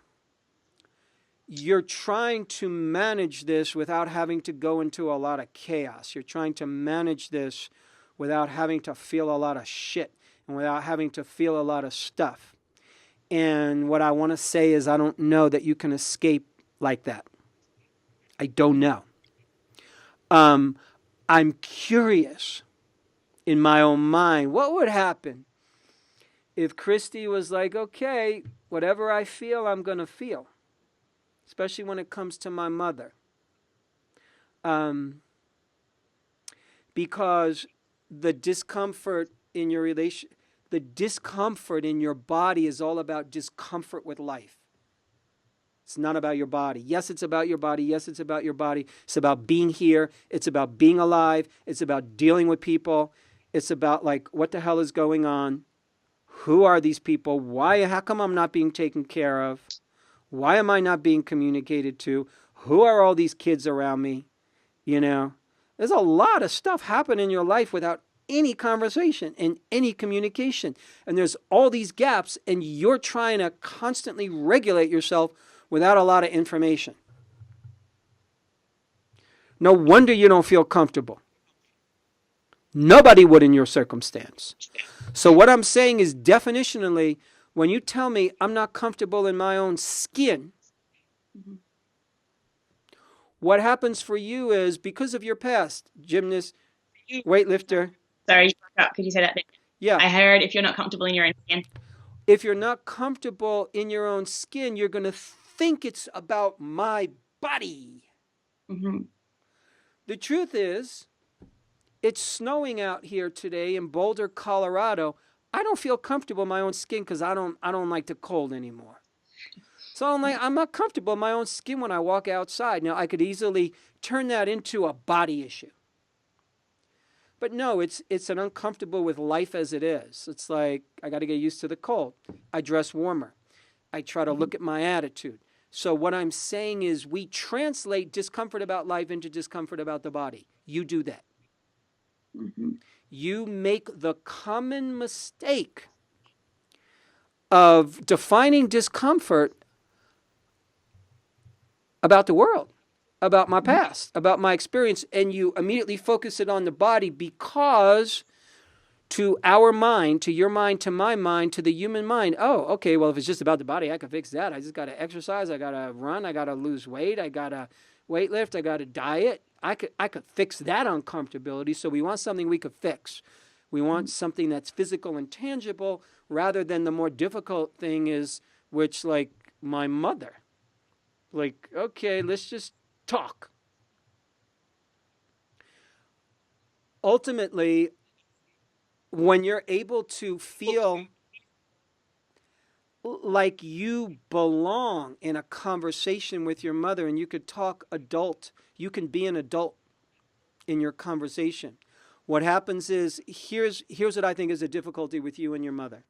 you're trying to manage this without having to go into a lot of chaos. You're trying to manage this without having to feel a lot of shit and without having to feel a lot of stuff. And what I want to say is, I don't know that you can escape like that. I don't know. I'm curious in my own mind, what would happen if Christy was like, okay, whatever I feel, I'm going to feel, especially when it comes to my mother. Because the discomfort in your the discomfort in your body is all about discomfort with life. It's not about your body. Yes, it's about your body. Yes, it's about your body. It's about being here. It's about being alive. It's about dealing with people. It's about, like, what the hell is going on? Who are these people? Why? How come I'm not being taken care of? Why am I not being communicated to? Who are all these kids around me? You know, there's a lot of stuff happening in your life without any conversation and any communication. And there's all these gaps, and you're trying to constantly regulate yourself without a lot of information. No wonder you don't feel comfortable. Nobody would in your circumstance. So what I'm saying is, definitionally, when you tell me I'm not comfortable in my own skin, what happens for you is, because of your past, gymnast, weightlifter. Sorry, could you say that again? Yeah. I heard if you're not comfortable in your own skin. If you're not comfortable in your own skin, you're going to think it's about my body. Mm-hmm. The truth is, it's snowing out here today in Boulder, Colorado. I don't feel comfortable in my own skin because I don't like the cold anymore. So I'm not comfortable in my own skin when I walk outside. Now, I could easily turn that into a body issue. But no, it's an uncomfortable with life as it is. It's like, I got to get used to the cold. I dress warmer. I try to look at my attitude. So what I'm saying is, we translate discomfort about life into discomfort about the body. You do that. Mm-hmm. You make the common mistake of defining discomfort about the world, about my past, about my experience, and you immediately focus it on the body, because to our mind, to your mind, to my mind, to the human mind, oh, okay, well, if it's just about the body, I can fix that. I just got to exercise. I got to run. I got to lose weight. I got to weightlift. I got to diet. I could fix that uncomfortability. So we want something we could fix. We want something that's physical and tangible, rather than the more difficult thing is, which, like, my mother. Like, okay, let's just talk. Ultimately, when you're able to feel like you belong in a conversation with your mother, and you could talk adult, you can be an adult in your conversation. What happens is, here's what I think is a difficulty with you and your mother.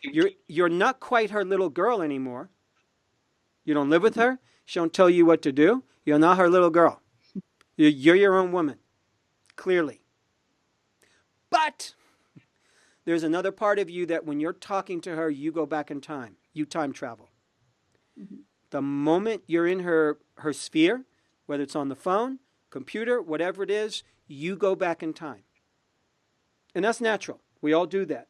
You're not quite her little girl anymore. You don't live with her. She don't tell you what to do. You're not her little girl. You're your own woman, clearly. But there's another part of you that, when you're talking to her, you go back in time. You time travel. Mm-hmm. The moment you're in her sphere, whether it's on the phone, computer, whatever it is, you go back in time. And that's natural. We all do that.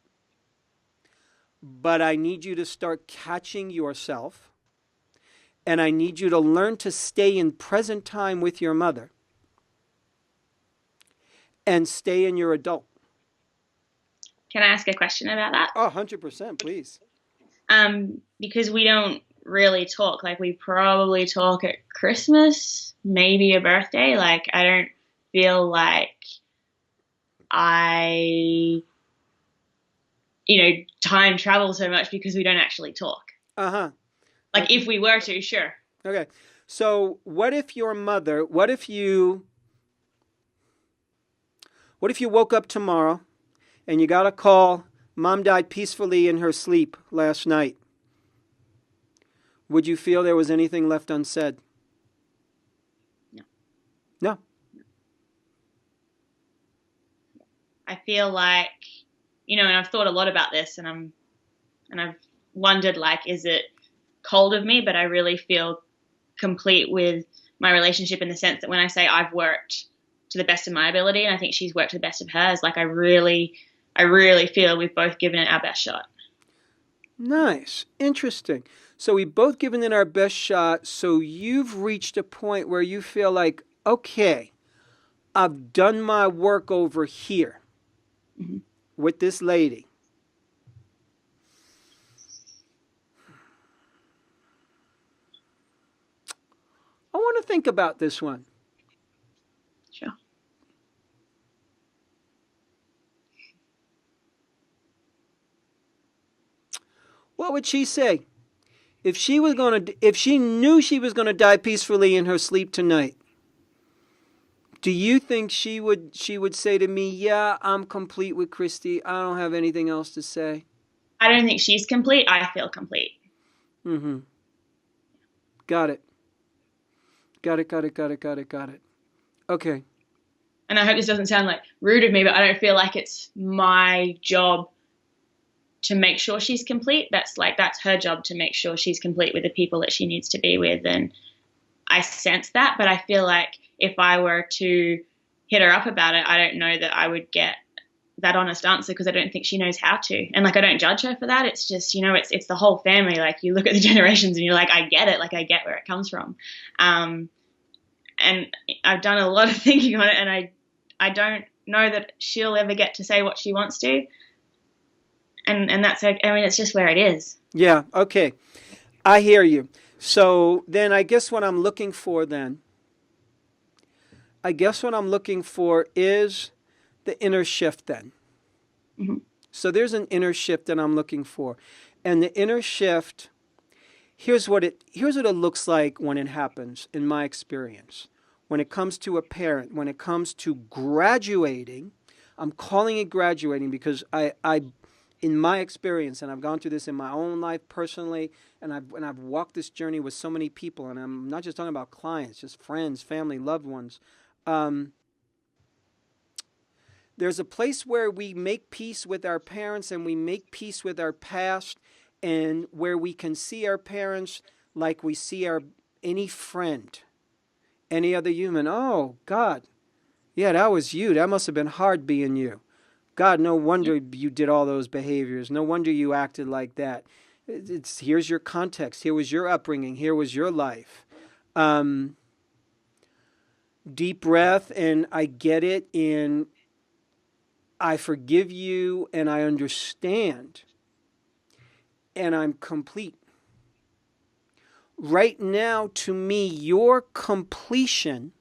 But I need you to start catching yourself, and I need you to learn to stay in present time with your mother and stay in your adult. Can I ask a question about that? Oh, 100%, please. Because we don't really talk. Like, we probably talk at Christmas, maybe a birthday. Like, I don't feel like time travel so much, because we don't actually talk. Uh-huh. Like, okay. If we were to, sure. Okay. So what if your mother, what if you woke up tomorrow and you got a call Mom died peacefully in her sleep last night. Would you feel there was anything left unsaid? No. No. I feel like, and I've thought a lot about this, and I've wondered, like, is it cold of me? But I really feel complete with my relationship in the sense that when I say I've worked to the best of my ability, and I think she's worked to the best of hers, like I really feel we've both given it our best shot. Nice. Interesting. So we've both given it our best shot. So you've reached a point where you feel like, okay, I've done my work over here with this lady. I want to think about this one. Sure. What would she say if she knew she was going to die peacefully in her sleep tonight? Do you think she would say to me, "Yeah, I'm complete with Christy. I don't have anything else to say"? I don't think she's complete. I feel complete. Mm-hmm. Got it. Got it. Okay. And I hope this doesn't sound like rude of me, but I don't feel like it's my job to make sure she's complete. That's her job to make sure she's complete with the people that she needs to be with. And I sense that, but I feel like if I were to hit her up about it, I don't know that I would get that honest answer because I don't think she knows how to. And like, I don't judge her for that. It's just, it's the whole family. Like you look at the generations and you're like, I get it. Like I get where it comes from. And I've done a lot of thinking on it, and I don't know that she'll ever get to say what she wants to. And that's okay. I mean, it's just where it is. Yeah. Okay. I hear you. So then I guess what I'm looking for is the inner shift then. Mm-hmm. So there's an inner shift that I'm looking for. And the inner shift, here's what it looks like when it happens in my experience. When it comes to a parent, when it comes to graduating, I'm calling it graduating because I in my experience, and I've gone through this in my own life personally, and I've walked this journey with so many people, and I'm not just talking about clients, just friends, family, loved ones. There's a place where we make peace with our parents and we make peace with our past, and where we can see our parents like we see any friend, any other human. Oh, God, yeah, that was you. That must have been hard being you. God, no wonder you did all those behaviors. No wonder you acted like that. Here's your context. Here was your upbringing. Here was your life. Deep breath, and I get it, and I forgive you, and I understand, and I'm complete. Right now, to me, your completion,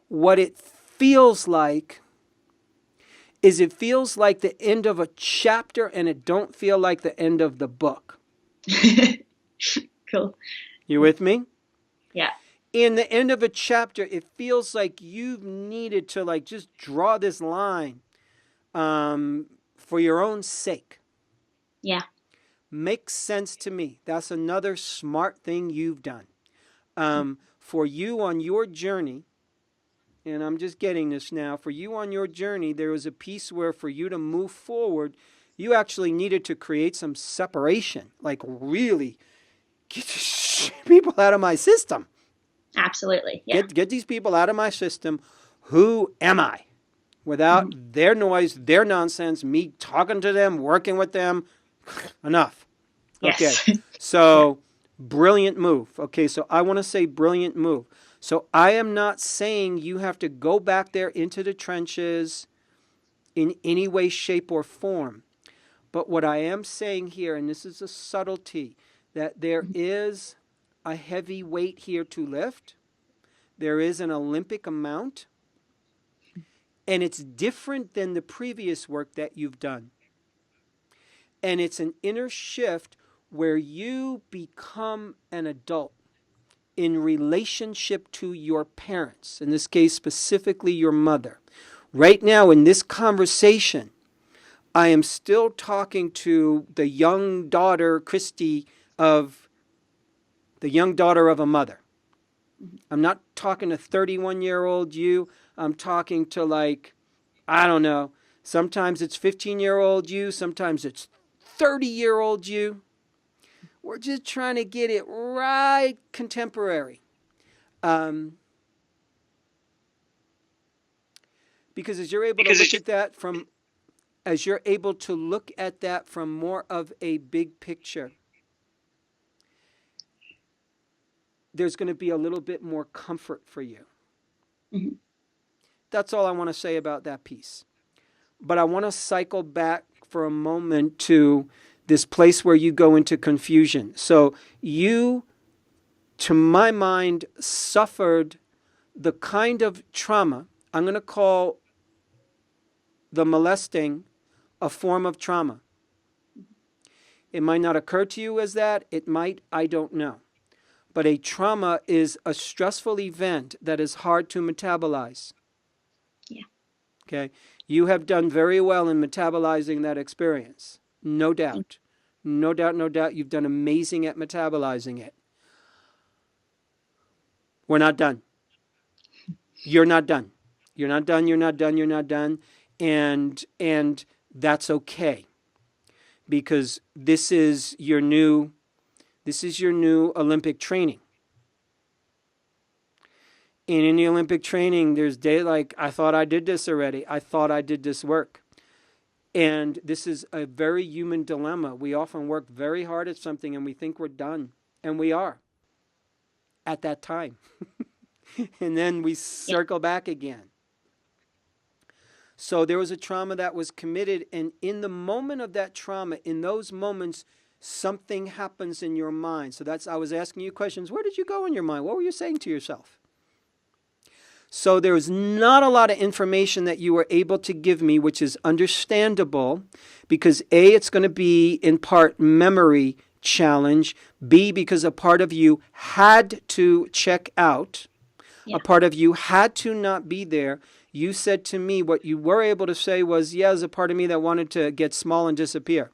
what it feels like, is it feels like the end of a chapter, and it don't feel like the end of the book. Cool. You with me? Yeah. In the end of a chapter, it feels like you've needed to like just draw this line for your own sake. Yeah. Makes sense to me. That's another smart thing you've done. For you on your journey, and I'm just getting this now, for you on your journey, there was a piece where for you to move forward, you actually needed to create some separation, like really get these people out of my system. Absolutely. Yeah. Get these people out of my system. Who am I? Without their noise, their nonsense, me talking to them, working with them. Enough. Yes. Okay. So, brilliant move. Okay, so I want to say brilliant move. So I am not saying you have to go back there into the trenches in any way, shape, or form. But what I am saying here, and this is a subtlety, that there is a heavy weight here to lift. There is an Olympic amount. And it's different than the previous work that you've done. And it's an inner shift where you become an adult in relationship to your parents, in this case specifically your mother. Right now in this conversation, I am still talking to the young daughter, Christy, of the young daughter of a mother. I'm not talking to 31-year-old you. I'm talking to, like, I don't know. Sometimes it's 15-year-old you. Sometimes it's 30-year-old you. We're just trying to get it right contemporary. Because as you're able to look at that from, as you're able to look at that from more of a big picture, there's going to be a little bit more comfort for you. Mm-hmm. That's all I want to say about that piece. But I want to cycle back for a moment to this place where you go into confusion. So you, to my mind, suffered the kind of trauma. I'm going to call the molesting a form of trauma. It might not occur to you as that. It might. I don't know. But a trauma is a stressful event that is hard to metabolize. Yeah. Okay? You have done very well in metabolizing that experience. No doubt. No doubt, no doubt. You've done amazing at metabolizing it. We're not done. You're not done. You're not done, you're not done, you're not done. And that's okay. Because this is your new Olympic training. And in the Olympic training, there's days like, I thought I did this already. I thought I did this work. And this is a very human dilemma. We often work very hard at something and we think we're done. And we are at that time. And then we circle back again. So there was a trauma that was committed. And in the moment of that trauma, in those moments, something happens in your mind. So I was asking you questions. Where did you go in your mind? What were you saying to yourself? So there was not a lot of information that you were able to give me, which is understandable because A, it's going to be in part memory challenge. B, because a part of you had to check out. Yeah. A part of you had to not be there. You said to me, what you were able to say was, yeah, there's a part of me that wanted to get small and disappear.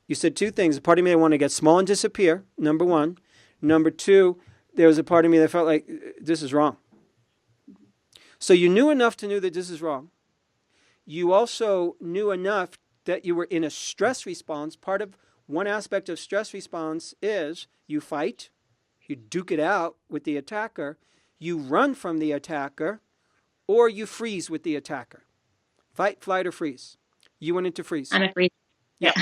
You said two things. A part of me that wanted to get small and disappear, number one. Number two, there was a part of me that felt like this is wrong. So you knew enough to know that this is wrong. You also knew enough that you were in a stress response. One aspect of stress response is you fight, you duke it out with the attacker, you run from the attacker, or you freeze with the attacker. Fight, flight, or freeze. You went into freeze. I'm a freeze. Yeah.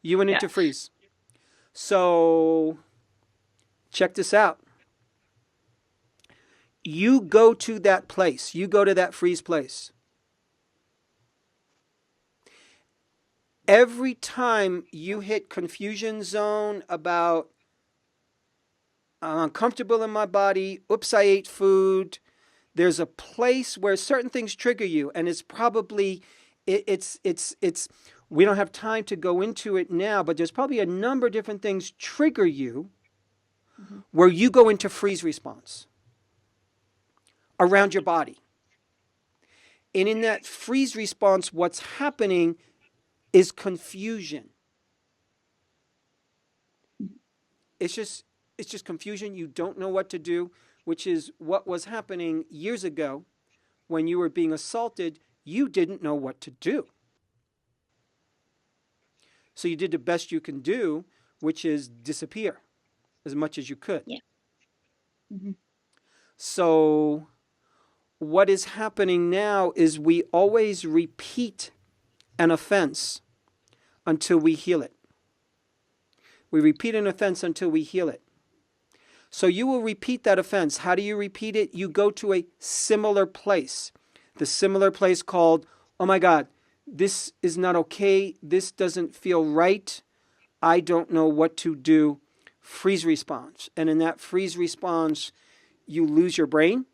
You went into freeze. So check this out. You go to that place. You go to that freeze place. Every time you hit confusion zone about I'm uncomfortable in my body, oops, I ate food, there's a place where certain things trigger you, and it's probably it's we don't have time to go into it now, but there's probably a number of different things trigger you where you go into freeze response around your body. And in that freeze response, what's happening is confusion. It's just confusion. You don't know what to do, which is what was happening years ago when you were being assaulted. You didn't know what to do. So you did the best you can do, which is disappear as much as you could. Yeah. Mm-hmm. So what is happening now is we always repeat an offense until we heal it. We repeat an offense until we heal it. So you will repeat that offense. How do you repeat it? You go to a similar place. The similar place called, oh my God, this is not okay. This doesn't feel right. I don't know what to do. Freeze response. And in that freeze response, you lose your brain.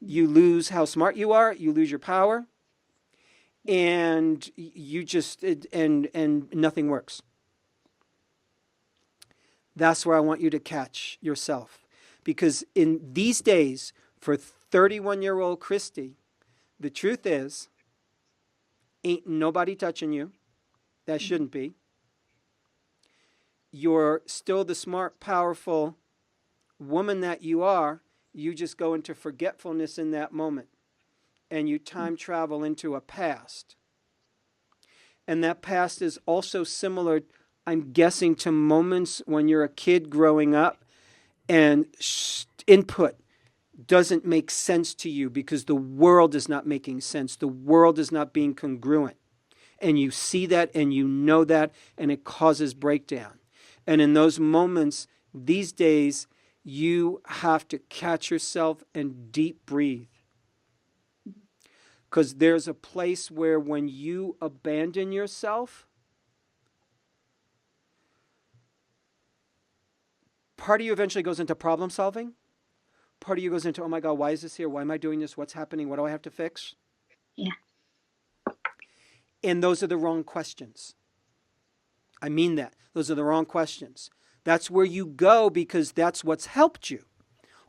You lose how smart you are. You lose your power. And you just, and nothing works. That's where I want you to catch yourself. Because in these days, for 31-year-old Christy, the truth is, Ain't nobody touching you. That shouldn't be. You're still the smart, powerful woman that you are. You just go into forgetfulness in that moment. And you time travel into a past. And that past is also similar, I'm guessing, to moments when you're a kid growing up and input doesn't make sense to you because the world is not making sense. The world is not being congruent. And you see that and you know that, and it causes breakdown. And in those moments, these days, you have to catch yourself and deep breathe. Because there's a place where when you abandon yourself, part of you eventually goes into problem solving. Part of you goes into, oh my God, why is this here? Why am I doing this? What's happening? What do I have to fix? Yeah. And those are the wrong questions. I mean that. Those are the wrong questions. That's where you go because that's what's helped you.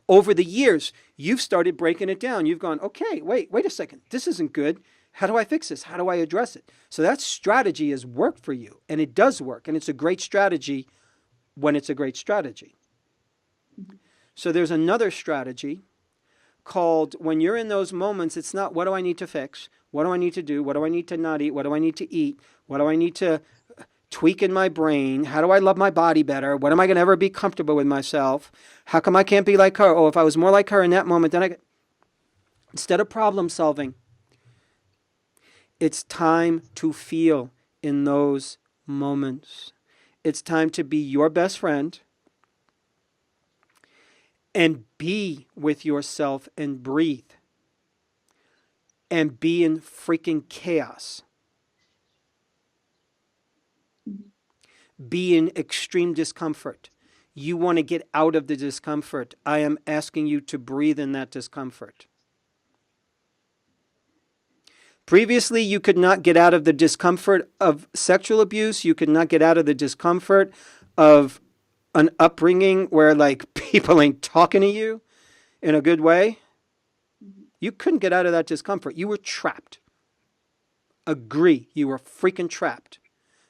Over the years, you've started breaking it down. You've gone, okay, wait a second. This isn't good. How do I fix this? How do I address it? So that strategy has worked for you, and it does work, and it's a great strategy when it's a great strategy. So there's another strategy called, when you're in those moments, it's not what do I need to fix? What do I need to do? What do I need to not eat? What do I need to eat? What do I need to tweak in my brain? How do I love my body better? When am I going to ever be comfortable with myself? How come I can't be like her? Oh, if I was more like her in that moment, then I could. Instead of problem solving, it's time to feel in those moments. It's time to be your best friend and be with yourself and breathe and be in freaking chaos. Be in extreme discomfort. You want to get out of the discomfort. I am asking you to breathe in that discomfort. Previously, you could not get out of the discomfort of sexual abuse. You could not get out of the discomfort of an upbringing where like people ain't talking to you in a good way. You couldn't get out of that discomfort. You were trapped. Agree, you were freaking trapped.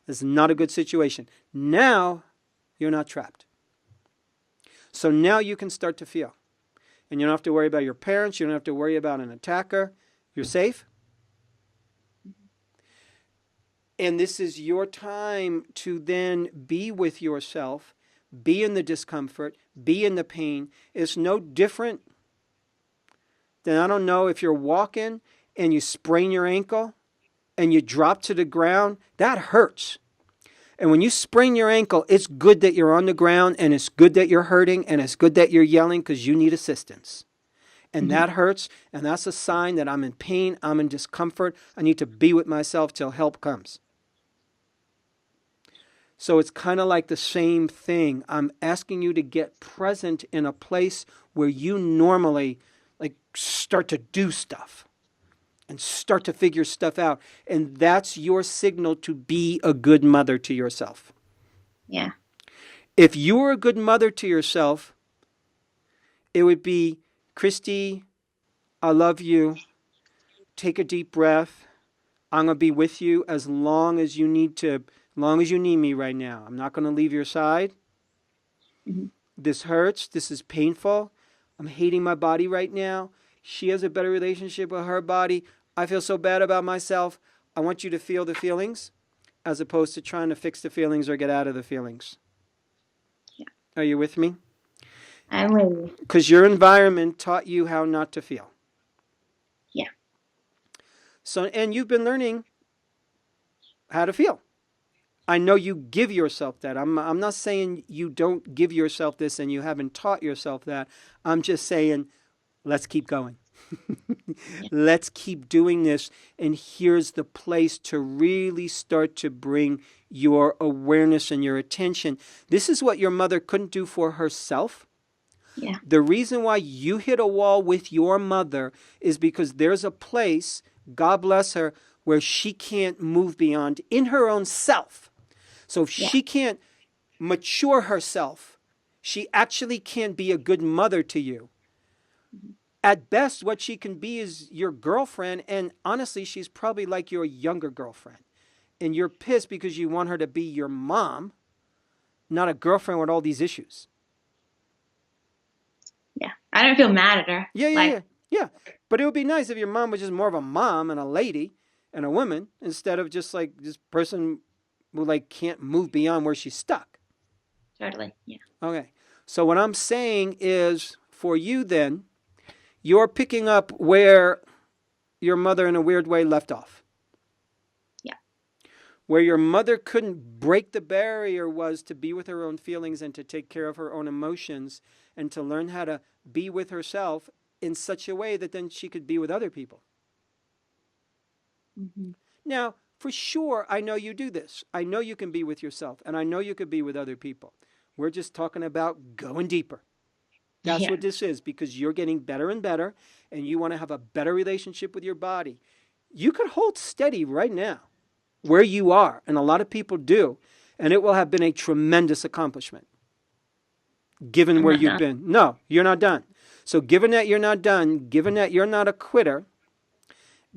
This is not a good situation. Now, you're not trapped. So now you can start to feel. And you don't have to worry about your parents. You don't have to worry about an attacker. You're safe. And this is your time to then be with yourself, be in the discomfort, be in the pain. It's no different than, I don't know, if you're walking and you sprain your ankle and you drop to the ground, that hurts. And when you sprain your ankle, it's good that you're on the ground, and it's good that you're hurting, and it's good that you're yelling because you need assistance. And that hurts, and that's a sign that I'm in pain, I'm in discomfort, I need to be with myself till help comes. So it's kind of like the same thing. I'm asking you to get present in a place where you normally like start to do stuff and start to figure stuff out. And that's your signal to be a good mother to yourself. Yeah. If you were a good mother to yourself, it would be, Christy, I love you. Take a deep breath. I'm going to be with you as long as you need me right now. I'm not going to leave your side. Mm-hmm. This hurts. This is painful. I'm hating my body right now. She has a better relationship with her body. I feel so bad about myself. I want you to feel the feelings as opposed to trying to fix the feelings or get out of the feelings. Yeah. Are you with me? I'm with you. Because your environment taught you how not to feel. Yeah. So, and you've been learning how to feel. I know you give yourself that. I'm not saying you don't give yourself this and you haven't taught yourself that. I'm just saying, let's keep going. Let's keep doing this. And here's the place to really start to bring your awareness and your attention. This is what your mother couldn't do for herself. Yeah. The reason why you hit a wall with your mother is because there's a place, God bless her, where she can't move beyond in her own self. So if she can't mature herself, she actually can't be a good mother to you. At best, what she can be is your girlfriend, and honestly, she's probably like your younger girlfriend. And you're pissed because you want her to be your mom, not a girlfriend with all these issues. Yeah. I don't feel mad at her. Yeah. But it would be nice if your mom was just more of a mom and a lady and a woman instead of just like this person who like can't move beyond where she's stuck. Totally. Yeah. Okay. So what I'm saying is for you then, you're picking up where your mother in a weird way left off. Yeah. Where your mother couldn't break the barrier was to be with her own feelings and to take care of her own emotions and to learn how to be with herself in such a way that then she could be with other people. Mm-hmm. Now, for sure, I know you do this. I know you can be with yourself, and I know you could be with other people. We're just talking about going deeper. That's what this is, because you're getting better and better, and you want to have a better relationship with your body. You could hold steady right now where you are, and a lot of people do, and it will have been a tremendous accomplishment, given where you've been. No, you're not done. So given that you're not done, given that you're not a quitter,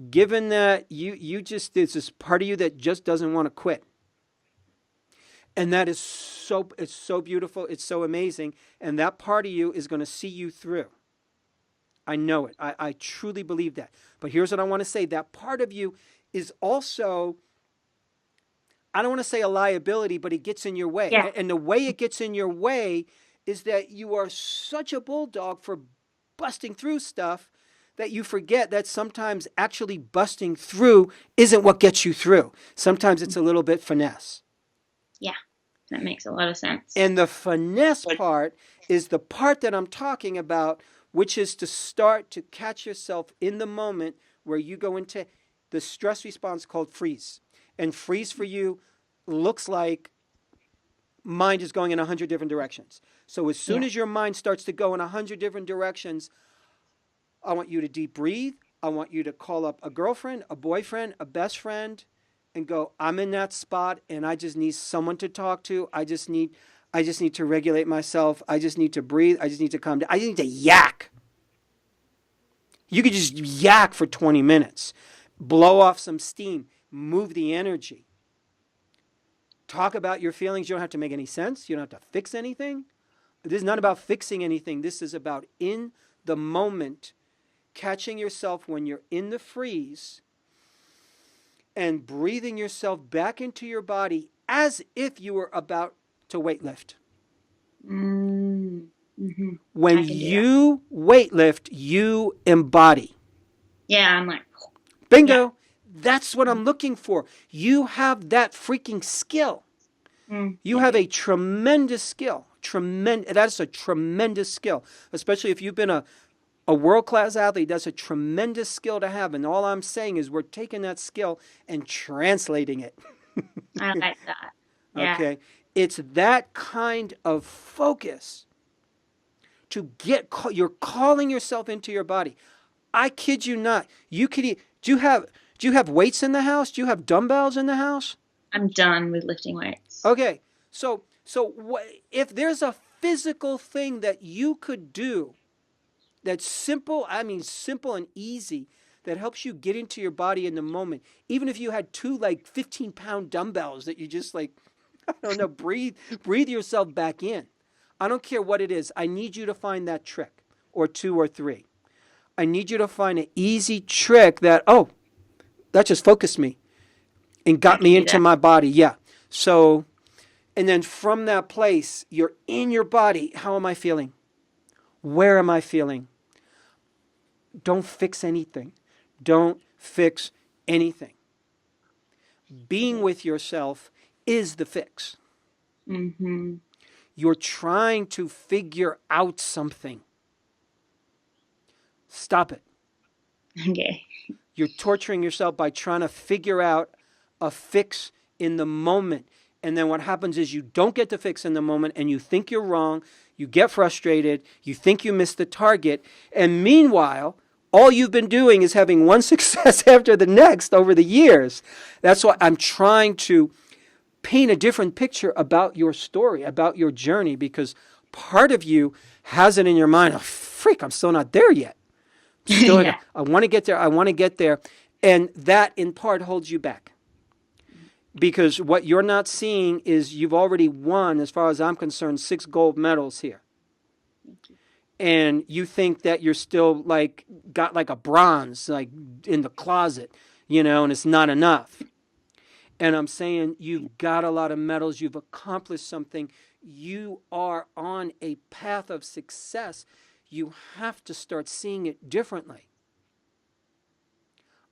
given that you just, there's this part of you that just doesn't want to quit. And that is it's so beautiful. It's so amazing. And that part of you is going to see you through. I know it. I truly believe that. But here's what I want to say. That part of you is also, I don't want to say a liability, but it gets in your way. Yeah. And the way it gets in your way is that you are such a bulldog for busting through stuff that you forget that sometimes actually busting through isn't what gets you through. Sometimes it's a little bit finesse. Yeah, that makes a lot of sense. And the finesse part is the part that I'm talking about, which is to start to catch yourself in the moment where you go into the stress response called freeze. And freeze for you looks like mind is going in 100 different directions. So as soon as your mind starts to go in 100 different directions, I want you to deep breathe. I want you to call up a girlfriend, a boyfriend, a best friend, and go, I'm in that spot and I just need someone to talk to. I just need to regulate myself. I just need to breathe. I just need to calm down. I just need to yak. You could just yak for 20 minutes. Blow off some steam. Move the energy. Talk about your feelings. You don't have to make any sense. You don't have to fix anything. This is not about fixing anything. This is about in the moment, catching yourself when you're in the freeze and breathing yourself back into your body as if you were about to weightlift. Mm-hmm. When you weightlift, you embody. Yeah, I'm like, bingo. Yeah. That's what I'm looking for. You have that freaking skill. You have a tremendous skill. That's a tremendous skill, especially if you've been a world-class athlete. That's a tremendous skill to have. And all I'm saying is we're taking that skill and translating it. I like that. Yeah. Okay. It's that kind of focus to you're calling yourself into your body. I kid you not. Do you have weights in the house? Do you have dumbbells in the house? I'm done with lifting weights. Okay. So if there's a physical thing that you could do that's simple and easy, that helps you get into your body in the moment, even if you had two like 15-pound dumbbells that you just like, I don't know, breathe yourself back in. I don't care what it is. I need you to find that trick, or two or three. I need you to find an easy trick that just focused me and got me into my body. Yeah. So, and then from that place, you're in your body. How am I feeling? Where am I feeling? Don't fix anything. Don't fix anything. Being with yourself is the fix. Mm-hmm. You're trying to figure out something. Stop it. Okay. You're torturing yourself by trying to figure out a fix in the moment. And then what happens is you don't get the fix in the moment and you think you're wrong. You get frustrated. You think you missed the target. And meanwhile, all you've been doing is having one success after the next over the years. That's why I'm trying to paint a different picture about your story, about your journey, because part of you has it in your mind, oh, freak, I'm still not there yet. Still, Yeah. I want to get there. I want to get there. And that in part holds you back. Because what you're not seeing is you've already won, as far as I'm concerned, 6 gold medals here. And you think that you're still like got like a bronze like in the closet, and it's not enough. And I'm saying you've got a lot of medals, you've accomplished something, you are on a path of success. You have to start seeing it differently.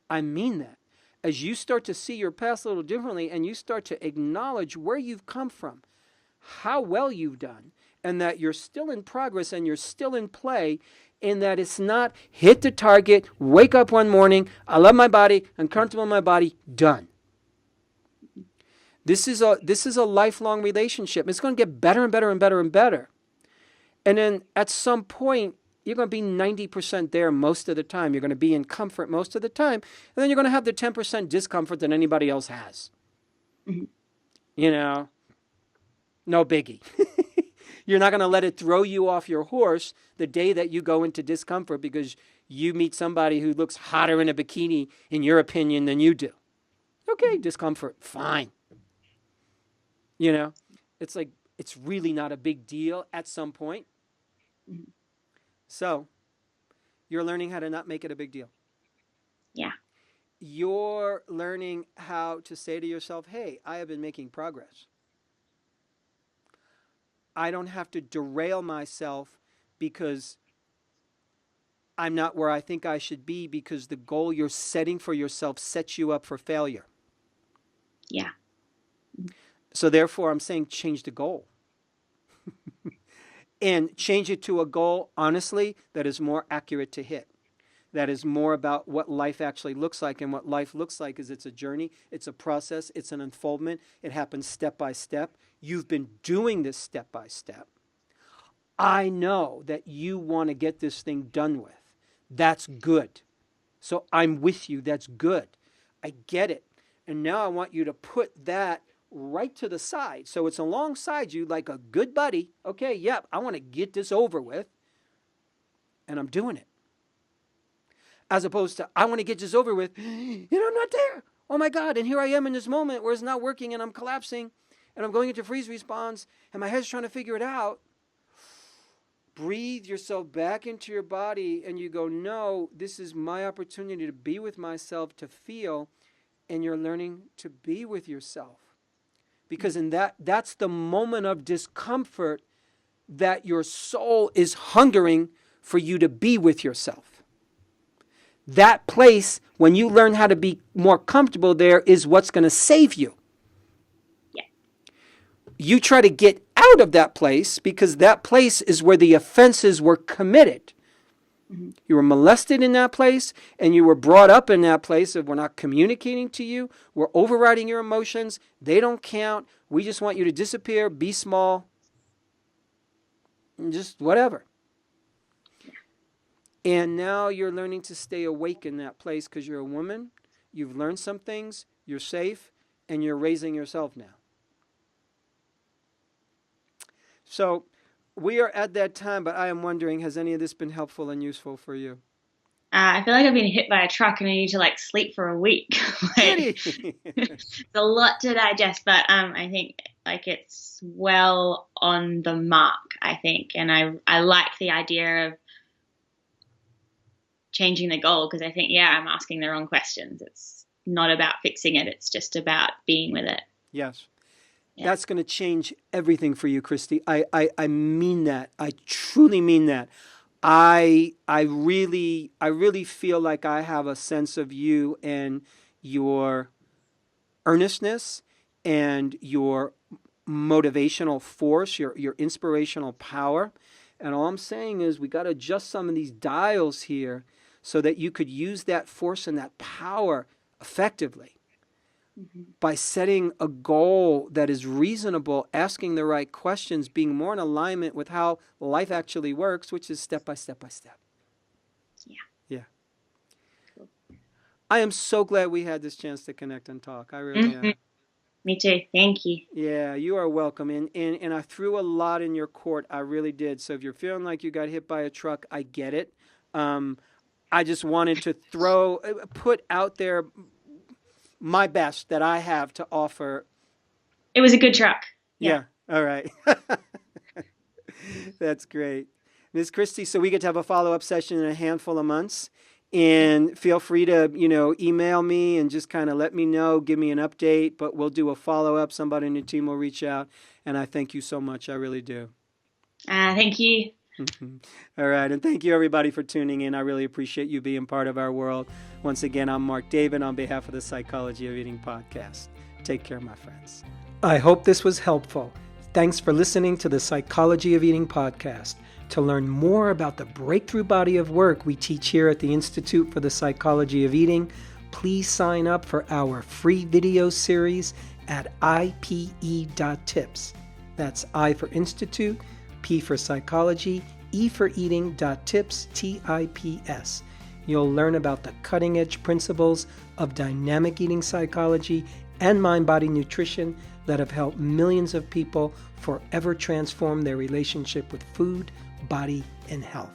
I mean that. As you start to see your past a little differently and you start to acknowledge where you've come from, how well you've done, and that you're still in progress and you're still in play, and that it's not hit the target, wake up one morning, I love my body, I'm comfortable in my body, done. This is a lifelong relationship. It's going to get better and better and better and better. And then at some point, you're going to be 90% there most of the time. You're going to be in comfort most of the time. And then you're going to have the 10% discomfort that anybody else has. No biggie. You're not going to let it throw you off your horse the day that you go into discomfort because you meet somebody who looks hotter in a bikini, in your opinion, than you do. Okay, discomfort, fine. It's like, it's really not a big deal at some point. So, you're learning how to not make it a big deal. Yeah. You're learning how to say to yourself, hey, I have been making progress. I don't have to derail myself because I'm not where I think I should be, because the goal you're setting for yourself sets you up for failure. Yeah. So therefore, I'm saying change the goal. And change it to a goal, honestly, that is more accurate to hit. That is more about what life actually looks like. And what life looks like is it's a journey, it's a process, it's an unfoldment. It happens step by step. You've been doing this step by step. I know that you want to get this thing done with. That's good. So I'm with you. That's good. I get it. And now I want you to put that right to the side. So it's alongside you like a good buddy. Okay, yep, I want to get this over with. And I'm doing it. As opposed to, I want to get this over with. I'm not there. Oh my God. And here I am in this moment where it's not working and I'm collapsing and I'm going into freeze response and my head's trying to figure it out. Breathe yourself back into your body and you go, no, this is my opportunity to be with myself, to feel, and you're learning to be with yourself. Because in that's the moment of discomfort that your soul is hungering for you to be with yourself. That place, when you learn how to be more comfortable there, is what's going to save you. Yeah. You try to get out of that place because that place is where the offenses were committed. You were molested in that place, and you were brought up in that place of we're not communicating to you, we're overriding your emotions, they don't count, we just want you to disappear, be small, and just whatever. And now you're learning to stay awake in that place because you're a woman, you've learned some things, you're safe, and you're raising yourself now. So, we are at that time, but I am wondering, has any of this been helpful and useful for you? I feel like I've been hit by a truck and I need to sleep for a week. It's a lot to digest, but I think it's well on the mark, I think. And I like the idea of changing the goal because I think, I'm asking the wrong questions. It's not about fixing it. It's just about being with it. Yes. Yeah. That's going to change everything for you, Christy. I mean that. I truly mean that. I really feel like I have a sense of you and your earnestness and your motivational force, your inspirational power. And all I'm saying is we got to adjust some of these dials here so that you could use that force and that power effectively. By setting a goal that is reasonable, asking the right questions, being more in alignment with how life actually works, which is step by step by step. Yeah. Cool. I am so glad we had this chance to connect and talk. I really am. Me too. Thank you. Yeah, you are welcome. And I threw a lot in your court. I really did. So if you're feeling like you got hit by a truck, I get it. I just wanted to put out there my best that I have to offer. It was a good truck. Yeah. All right. That's great. Ms. Christy, so we get to have a follow-up session in a handful of months. And feel free to, email me and just kind of let me know, give me an update, but we'll do a follow-up. Somebody in your team will reach out. And I thank you so much. I really do. Thank you. All right. And thank you, everybody, for tuning in. I really appreciate you being part of our world. Once again, I'm Mark David on behalf of the Psychology of Eating podcast. Take care, my friends. I hope this was helpful. Thanks for listening to the Psychology of Eating podcast. To learn more about the breakthrough body of work we teach here at the Institute for the Psychology of Eating, please sign up for our free video series at ipe.tips. That's I for Institute, P for Psychology, E for Eating.tips, TIPS. You'll learn about the cutting-edge principles of dynamic eating psychology and mind-body nutrition that have helped millions of people forever transform their relationship with food, body, and health.